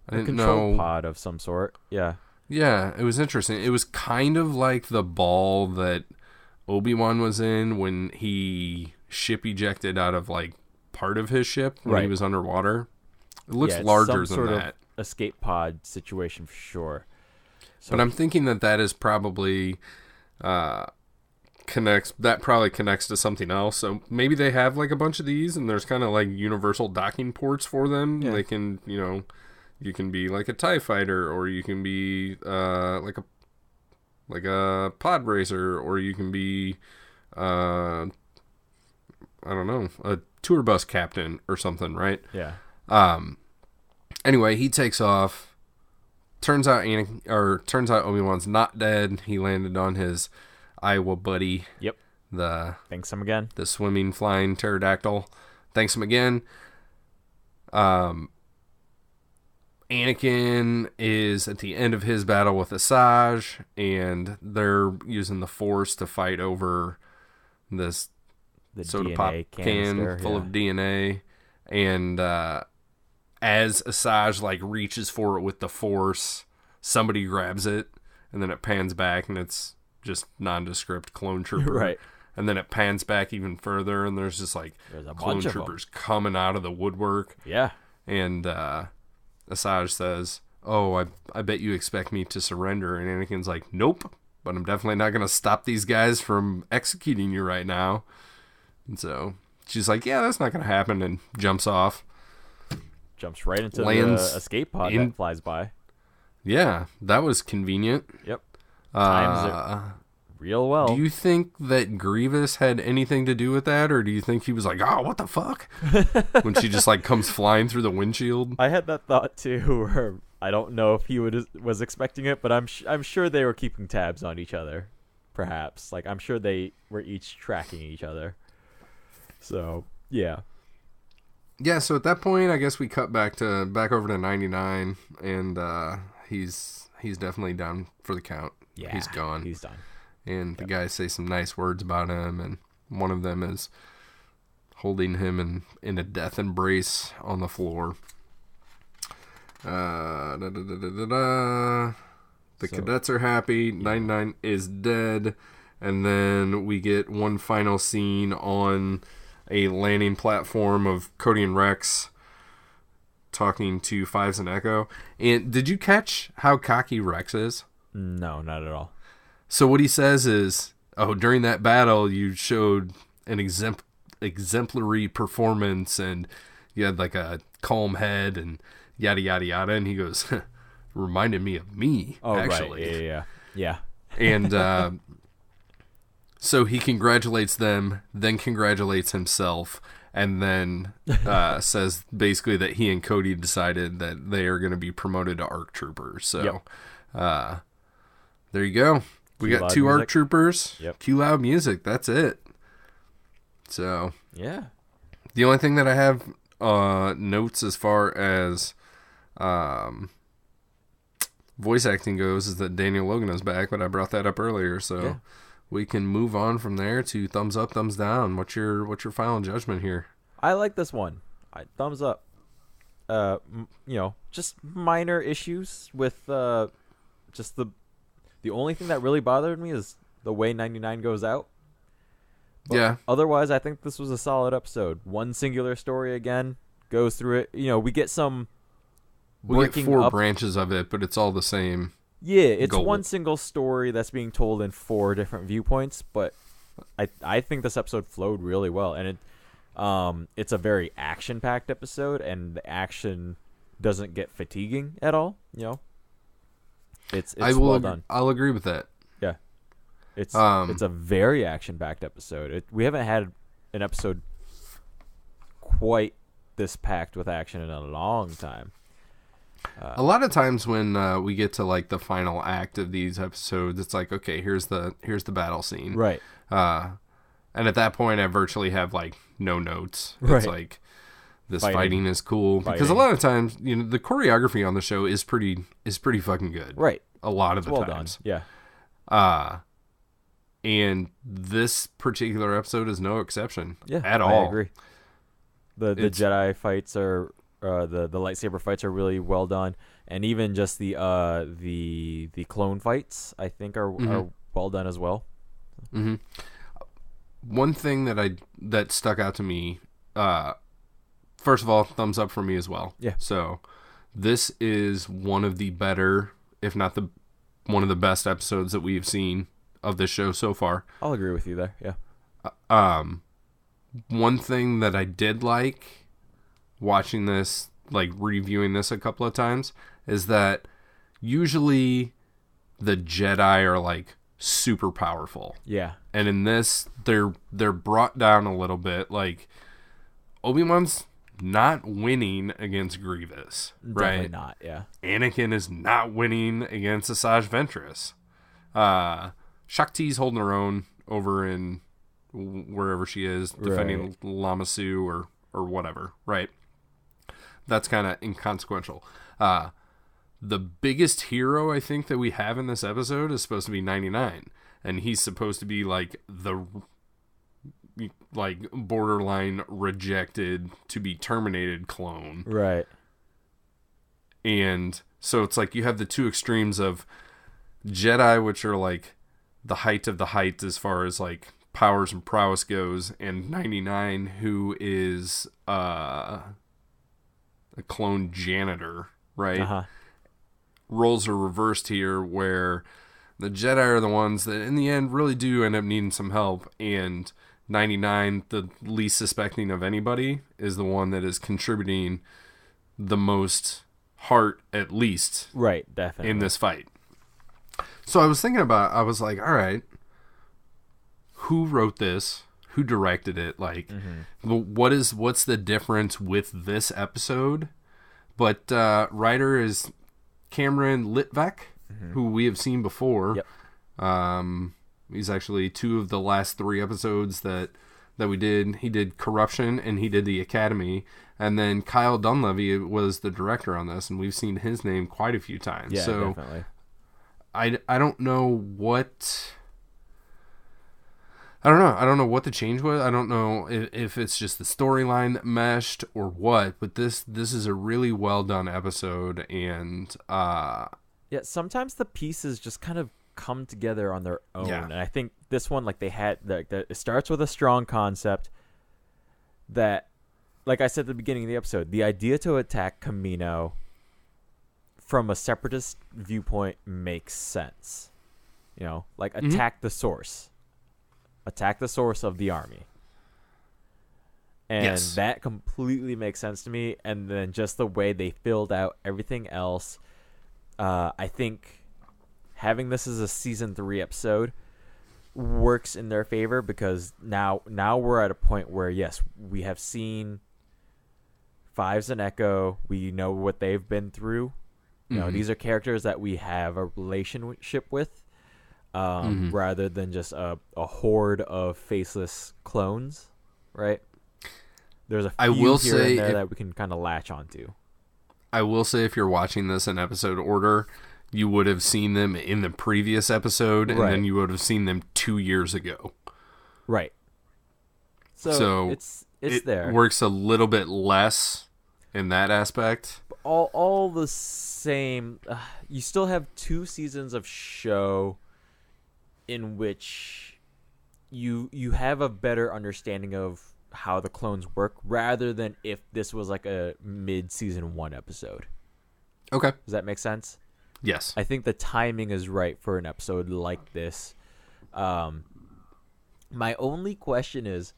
I A didn't control know. pod of some sort. Yeah. Yeah, it was interesting. It was kind of like the ball that Obi-Wan was in when he ship ejected out of like part of his ship when he Right. was underwater. It looks Yeah, it's larger some than sort that. of escape pod situation for sure. So But I'm thinking that is probably probably connects to something else. So maybe they have like a bunch of these and there's kind of like universal docking ports for them. Yeah. They can, you can be like a TIE fighter, or you can be like a pod racer, or you can be I don't know, a tour bus captain or something, right? yeah. Anyway, he takes off. Turns out Obi-Wan's not dead. He landed on his Iowa buddy. Yep. Thanks him again. The swimming, flying pterodactyl. Thanks him again. Anakin is at the end of his battle with Asajj, and they're using the Force to fight over this The soda DNA pop canister, can full of DNA. And as Asajj like reaches for it with the Force, somebody grabs it, and then it pans back, and it's just nondescript clone trooper. Right. And then it pans back even further, and there's just like There's a clone bunch of troopers coming out of the woodwork. Yeah. And Asajj says, "Oh, I bet you expect me to surrender." And Anakin's like, "Nope, but I'm definitely not going to stop these guys from executing you right now." And so she's like, "Yeah, that's not going to happen," and jumps off. Jumps right into Lands the escape pod that flies by. Yeah, that was convenient. Yep. Times it real well. Do you think that Grievous had anything to do with that, or do you think he was like, "Oh, what the fuck," when she just like comes flying through the windshield? I had that thought too, where I don't know if he was expecting it, but I'm sure they were keeping tabs on each other. Perhaps, like I'm sure they were each tracking each other. So yeah. Yeah, so at that point, I guess we cut back over to 99, and he's definitely down for the count. Yeah, he's gone. He's done. And the guys say some nice words about him, and one of them is holding him in a death embrace on the floor. The cadets are happy. 99 is dead, and then we get one final scene on a landing platform of Cody and Rex talking to Fives and Echo. And did you catch how cocky Rex is? No, not at all. So what he says is, "Oh, during that battle, you showed an exemplary performance, and you had like a calm head, and yada yada yada." And he goes, "Reminded me of me, actually." Right. Yeah. And so he congratulates them, then congratulates himself, and then says basically that he and Cody decided that they are going to be promoted to ARC troopers. So there you go. We got 2 ARC troopers. Yep. Cue loud music. That's it. So Yeah. the only thing that I have notes as far as voice acting goes is that Daniel Logan is back, but I brought that up earlier, so we can move on from there to thumbs up, thumbs down. What's your final judgment here? I like this one. Thumbs up. Just minor issues with just the only thing that really bothered me is the way 99 goes out. But yeah. Otherwise, I think this was a solid episode. One singular story again goes through it. We get some. We get 4 branches of it, but it's all the same. Yeah, it's goal. one single story that's being told in 4 different viewpoints, but I think this episode flowed really well, and it's a very action-packed episode, and the action doesn't get fatiguing at all. It's well done. I'll agree with that. Yeah, it's a very action-packed episode. We haven't had an episode quite this packed with action in a long time. A lot of times when we get to like the final act of these episodes, it's like, okay, here's the battle scene, Right. And at that point, I virtually have like no notes. Right. It's like this fighting is cool because a lot of times, the choreography on the show is pretty fucking good. Right. A lot of the well times. done. Yeah. And this particular episode is no exception. Yeah. At all. I agree. The Jedi fights are the lightsaber fights are really well done. and even just the clone fights, I think are well done as well. Mm-hmm. One thing that stuck out to me, first of all, thumbs up for me as well. Yeah. So this is one of the better, if not one of the best episodes that we've seen of this show so far. I'll agree with you there. Yeah. One thing that I did like watching this, like reviewing this a couple of times, is that usually the Jedi are like super powerful. Yeah. And in this, they're brought down a little bit. Like, Obi-Wan's not winning against Grievous, right? Definitely not, yeah. Anakin is not winning against Asajj Ventress. Shakti's holding her own over in wherever she is, defending Lama Su or whatever, right? That's kind of inconsequential. The biggest hero I think that we have in this episode is supposed to be 99, and he's supposed to be like the borderline rejected to be terminated clone. Right. And so it's like you have the two extremes of Jedi, which are like the height of the height as far as like powers and prowess goes, and 99, who is a clone janitor, right? Uh-huh. Roles are reversed here, where the Jedi are the ones that in the end really do end up needing some help, and 99, the least suspecting of anybody, is the one that is contributing the most heart, at least, right, definitely, in this fight. So I was thinking about, I was like, all right, who wrote this? Who directed it? Like, what's the difference with this episode? But writer is Cameron Litvak, who we have seen before. Yep. He's actually 2 of the last 3 episodes that we did. He did Corruption and he did The Academy. And then Kyle Dunleavy was the director on this, and we've seen his name quite a few times. Yeah, so definitely. I don't know what... I don't know what the change was. I don't know if it's just the storyline that meshed or what, but this is a really well done episode, and yeah, sometimes the pieces just kind of come together on their own. Yeah. And I think this one, like, they had it starts with a strong concept that, like I said at the beginning of the episode, the idea to attack Kamino from a Separatist viewpoint makes sense. You know, like, attack the source. Attack the source of the army. And that completely makes sense to me. And then just the way they filled out everything else, I think having this as a season 3 episode works in their favor, because now we're at a point where, yes, we have seen Fives and Echo. We know what they've been through. You know, these are characters that we have a relationship with. Rather than just a horde of faceless clones, right? There's a few here and there that we can kind of latch onto. I will say, if you're watching this in episode order, you would have seen them in the previous episode, and then you would have seen them 2 years ago. Right. So it's there. It works a little bit less in that aspect. All the same, you still have 2 seasons of show in which you have a better understanding of how the clones work, rather than if this was like a mid-season 1 episode. Okay. Does that make sense? Yes. I think the timing is right for an episode like this. My only question is,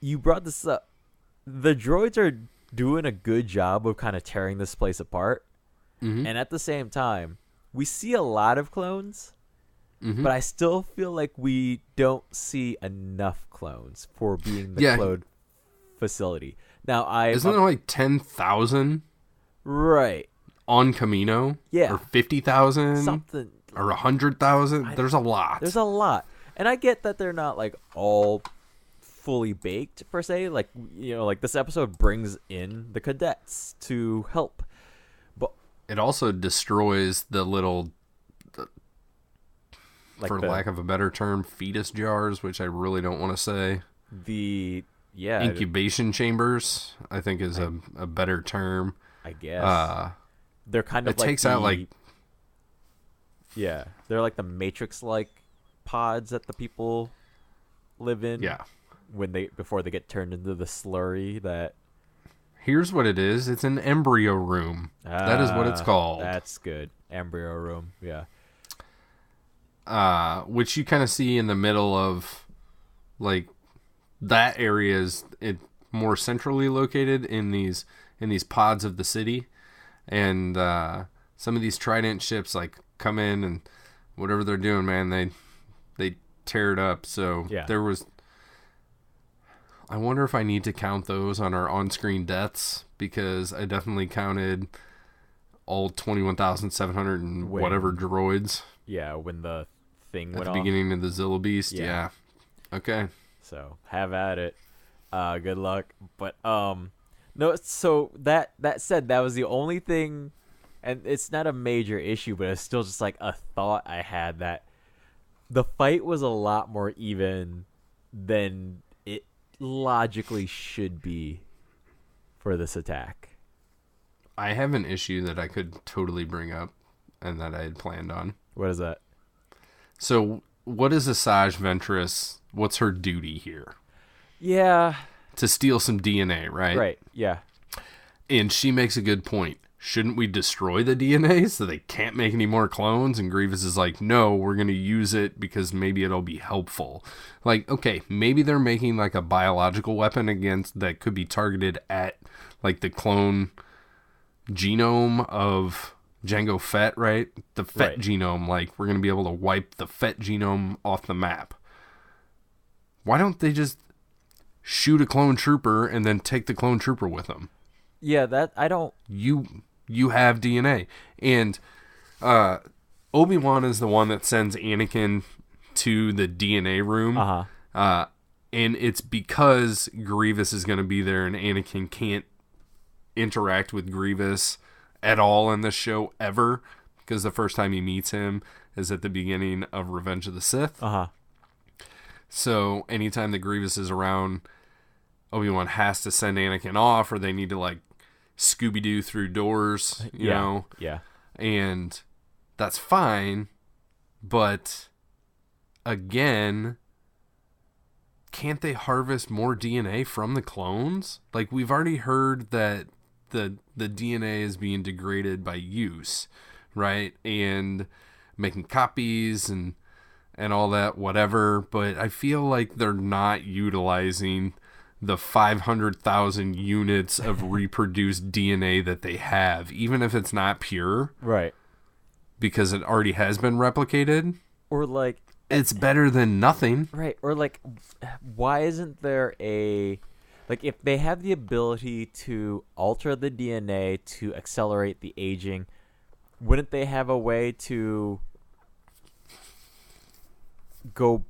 you brought this up. The droids are doing a good job of kind of tearing this place apart. And at the same time, we see a lot of clones, but I still feel like we don't see enough clones for being the clone facility. Now, isn't there like 10,000? Right. On Kamino? Yeah. Or 50,000? Something. Or 100,000? There's a lot. There's a lot. And I get that they're not like all fully baked per se. Like, you know, like this episode brings in the cadets to help. It also destroys the little, for lack of a better term, fetus jars, which I really don't want to say. The incubation chambers, I think, is a better term. I guess. They're kind of it takes out like yeah, they're like the Matrix-like pods that the people live in. Yeah. Before they get turned into the slurry that. Here's what it is. It's an embryo room. That is what it's called. That's good. Embryo room. Yeah. Which you kind of see in the middle of, like, that area is more centrally located in these pods of the city, and some of these Trident ships like come in and whatever they're doing, man, they tear it up. So yeah. There was. I wonder if I need to count those on our on-screen deaths, because I definitely counted all 21,700 and whatever droids. Yeah, when the thing went at the off. Beginning of the Zilla Beast. Yeah. Okay. So have at it. Good luck. But no. So that said, that was the only thing, and it's not a major issue, but it's still just like a thought I had, that the fight was a lot more even than it logically should be for this attack. I have an issue that I could totally bring up and that I had planned on. What is that? So, what is Asajj Ventress? What's her duty here? Yeah. To steal some DNA, right? Right, yeah. And she makes a good point. Shouldn't we destroy the DNA so they can't make any more clones? And Grievous is like, no, we're going to use it because maybe it'll be helpful. Like, okay, maybe they're making like a biological weapon that could be targeted at like the clone genome of Jango Fett, right? The Fett genome, like we're going to be able to wipe the Fett genome off the map. Why don't they just shoot a clone trooper and then take the clone trooper with them? Yeah, that I don't. You have DNA, and Obi-Wan is the one that sends Anakin to the DNA room. And it's because Grievous is going to be there, and Anakin can't interact with Grievous at all in the show ever, because the first time he meets him is at the beginning of Revenge of the Sith. So anytime that Grievous is around, Obi-Wan has to send Anakin off, or they need to like Scooby-Doo through doors, you know? Yeah. And that's fine, but again, can't they harvest more DNA from the clones? Like, we've already heard that the DNA is being degraded by use, right? And making copies and all that, whatever. But I feel like they're not utilizing the 500,000 units of reproduced DNA that they have, even if it's not pure. Right. Because it already has been replicated. Or like... It's better than nothing. Right. Or like, why isn't there a... Like, if they have the ability to alter the DNA to accelerate the aging, wouldn't they have a way to go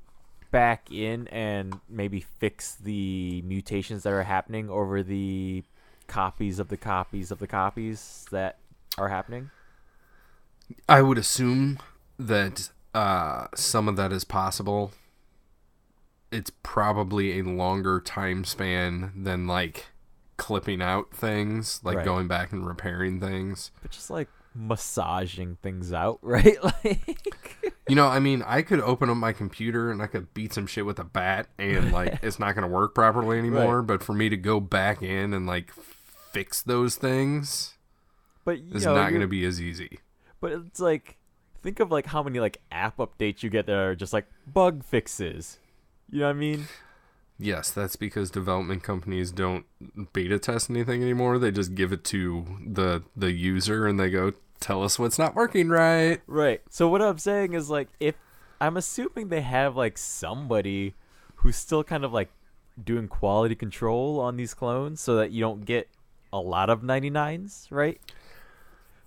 back in and maybe fix the mutations that are happening over the copies of the copies of the copies that are happening? I would assume that some of that is possible. It's probably a longer time span than like clipping out things, like going back and repairing things. But just like massaging things out, right? Like, you know, I mean, I could open up my computer and I could beat some shit with a bat and like it's not going to work properly anymore. But for me to go back in and like fix those things, is not going to be as easy. But it's like, think of like how many like app updates you get that are just like bug fixes. You know what I mean? Yes, that's because development companies don't beta test anything anymore. They just give it to the user and they go, tell us what's not working right. Right. So what I'm saying is, like, if I'm assuming they have like somebody who's still kind of like doing quality control on these clones so that you don't get a lot of 99s, right?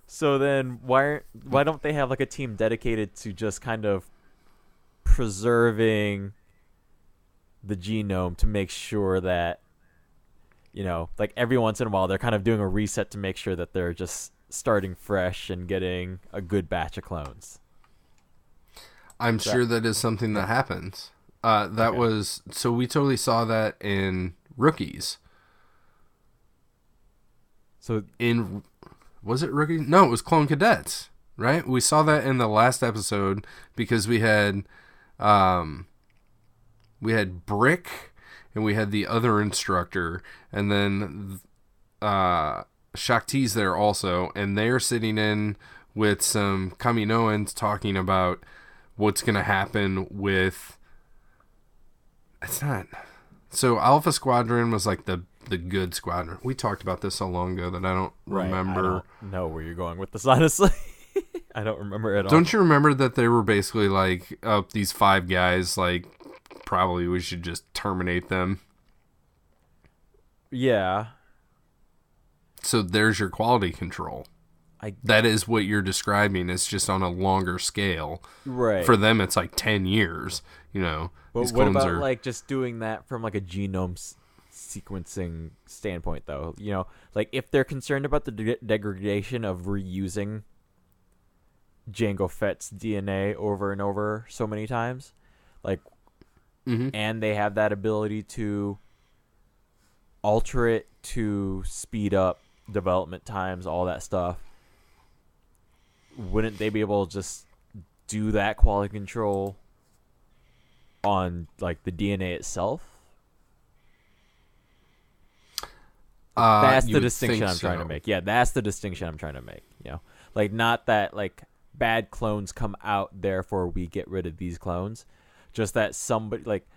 So then why don't they have like a team dedicated to just kind of preserving the genome to make sure that, you know, like every once in a while they're kind of doing a reset to make sure that they're just starting fresh and getting a good batch of clones? I'm sure that is something that happens. So we totally saw that in Rookies. So in Was it rookies? No, it was clone cadets, right? We saw that in the last episode because we had Brick and we had the other instructor, and then Shakti's there also, and they're sitting in with some Kaminoans talking about what's going to happen with... It's not... So Alpha Squadron was like the good squadron. We talked about this so long ago that I don't remember. I don't know where you're going with this, honestly. I don't remember at all. Don't you remember that they were basically like, these 5 guys, like, probably we should just terminate them? Yeah. So there's your quality control. That is what you're describing. It's just on a longer scale. Right. For them, it's like 10 years, you know. But what about like just doing that from like a genome sequencing standpoint, though? You know, like if they're concerned about the degradation of reusing Jango Fett's DNA over and over so many times, like, and they have that ability to alter it to speed up development times, all that stuff, wouldn't they be able to just do that quality control on like the DNA itself? That's the distinction I'm trying to make. Yeah, that's the distinction I'm trying to make. You know, like not that like bad clones come out, therefore we get rid of these clones. Just that somebody like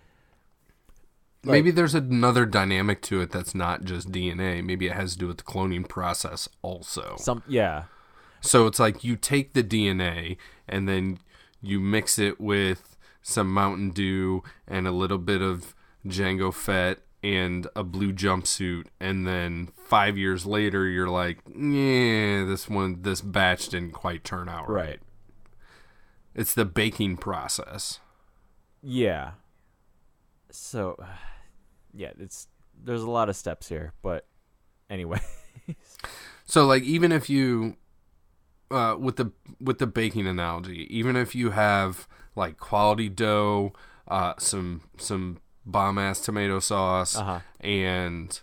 maybe there's another dynamic to it that's not just DNA. Maybe it has to do with the cloning process also. So it's like you take the DNA and then you mix it with some Mountain Dew and a little bit of Jango Fett and a blue jumpsuit, and then 5 years later you're like, yeah, this batch didn't quite turn out right. It's the baking process. Yeah. So, yeah, there's a lot of steps here, but anyway. So, like, even if you, with the baking analogy, even if you have like quality dough, some bomb ass tomato sauce, and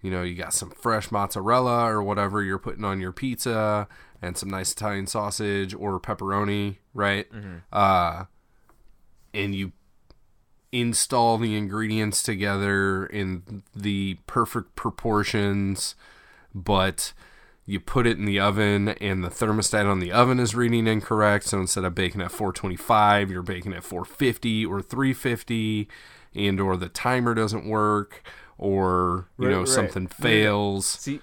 you know you got some fresh mozzarella or whatever you're putting on your pizza, and some nice Italian sausage or pepperoni, right? And you install the ingredients together in the perfect proportions, but you put it in the oven and the thermostat on the oven is reading incorrect. So instead of baking at 425, you're baking at 450 or 350, and or the timer doesn't work, or something fails. See,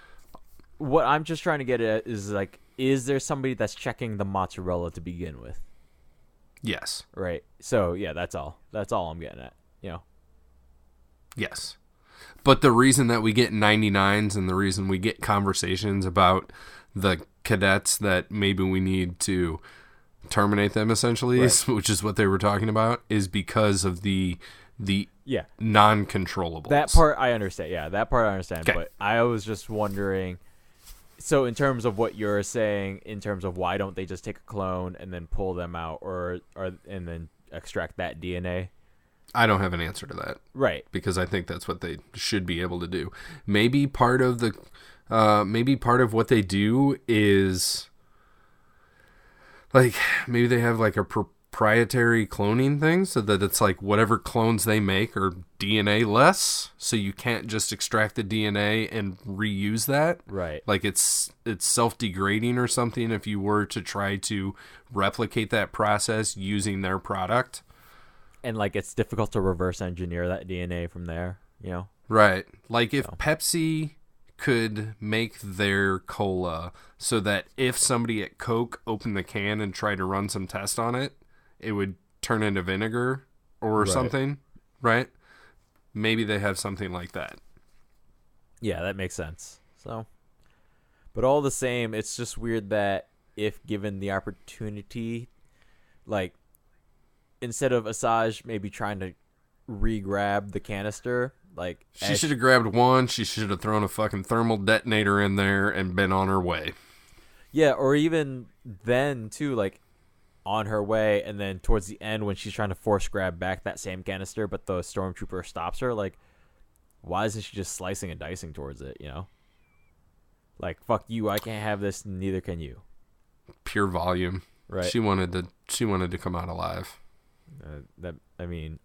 what I'm just trying to get at is like, is there somebody that's checking the mozzarella to begin with? Yes. Right. So yeah, that's all I'm getting at. You know. Yes. But the reason that we get 99s and the reason we get conversations about the cadets that maybe we need to terminate them essentially, which is what they were talking about, is because of the non-controllables. That part I understand. Yeah, that part I understand. Okay. But I was just wondering, so in terms of what you're saying, in terms of why don't they just take a clone and then pull them out or and then extract that DNA? I don't have an answer to that. Right. Because I think that's what they should be able to do. Maybe part of what they do is like, maybe they have like a proprietary cloning thing so that it's like whatever clones they make are DNA less, so you can't just extract the DNA and reuse that. Right. Like it's self-degrading or something if you were to try to replicate that process using their product. And, like, it's difficult to reverse engineer that DNA from there, you know? Right. Like, if Pepsi could make their cola so that if somebody at Coke opened the can and tried to run some test on it, it would turn into vinegar or something, right? Maybe they have something like that. Yeah, that makes sense. So, but all the same, it's just weird that if given the opportunity, like, instead of Asajj maybe trying to re-grab the canister, like... She should have grabbed one. She should have thrown a fucking thermal detonator in there and been on her way. Yeah, or even then, too, like, on her way, and then towards the end when she's trying to force grab back that same canister, but the stormtrooper stops her, like, why isn't she just slicing and dicing towards it, you know? Like, fuck you, I can't have this, neither can you. Pure volume. Right. She wanted to come out alive.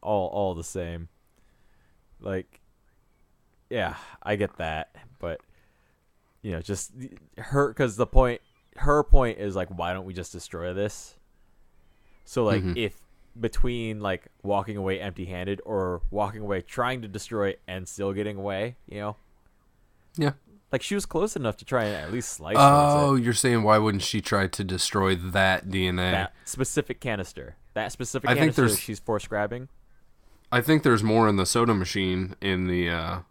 All the same. Like, yeah, I get that, but just her, because her point is like, why don't we just destroy this? So like, if between like walking away empty-handed or walking away trying to destroy and still getting away, Yeah. Like, she was close enough to try and at least slice. Oh, you're saying why wouldn't she try to destroy that DNA? That specific canister. I think she's force grabbing. I think there's more in the soda machine in the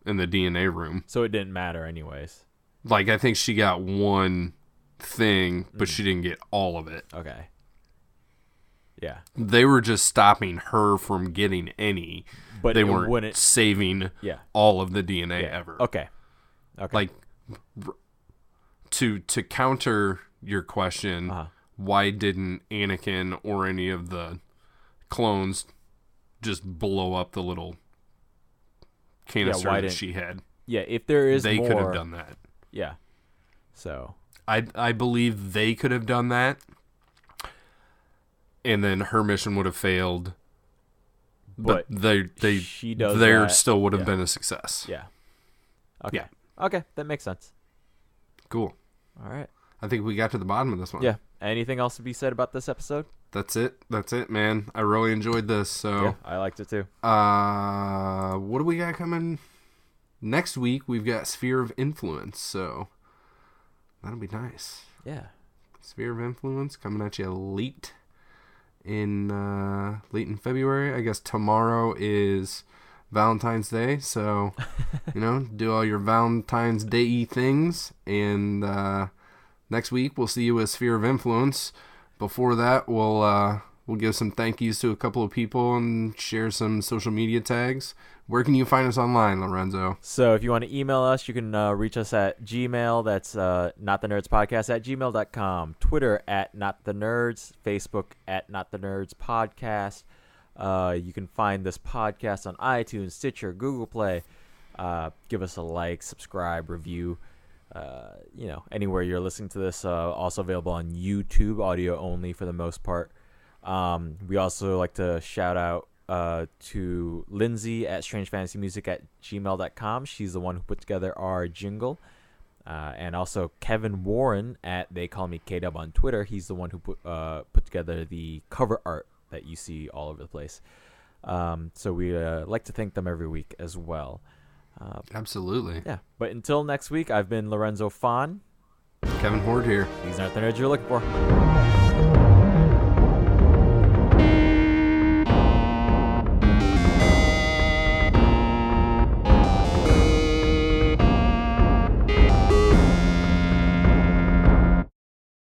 DNA room. So it didn't matter anyways. Like, I think she got one thing, but she didn't get all of it. Okay. Yeah. They They were just stopping her from getting any. But they weren't saving all of the DNA ever. Okay. Like, to counter your question, why didn't Anakin or any of the clones just blow up the little canister that she had? Yeah, if there is they more, could have done that. Yeah. So I believe they could have done that, and then her mission would have failed. But they still would have been a success. Yeah. Okay. Yeah. Okay, that makes sense. Cool. All right. I think we got to the bottom of this one. Yeah. Anything else to be said about this episode? That's it, man. I really enjoyed this. So yeah, I liked it too. What do we got coming next week? We've got Sphere of Influence, so that'll be nice. Yeah. Sphere of Influence coming at you late in February. I guess tomorrow is Valentine's Day, so do all your Valentine's Day things, and next week we'll see you with Sphere of Influence. Before that, we'll give some thank yous to a couple of people and share some social media tags. Where can you find us online, Lorenzo? So if you want to email us, you can reach us at Gmail. That's notthenerdspodcast@gmail.com. Twitter @nottthenerds. Facebook @notthenerdspodcast. You can find this podcast on iTunes, Stitcher, Google Play. Give us a like, subscribe, review. Anywhere you're listening to this. Also available on YouTube, audio only for the most part. We also like to shout out to Lindsay at strangefantasymusic@gmail.com. She's the one who put together our jingle. And also Kevin Warren at They Call Me K-Dub on Twitter. He's the one who put together the cover art that you see all over the place. So we like to thank them every week as well. Absolutely. Yeah. But until next week, I've been Lorenzo Phan. Kevin Hord here. These aren't the nerds you're looking for.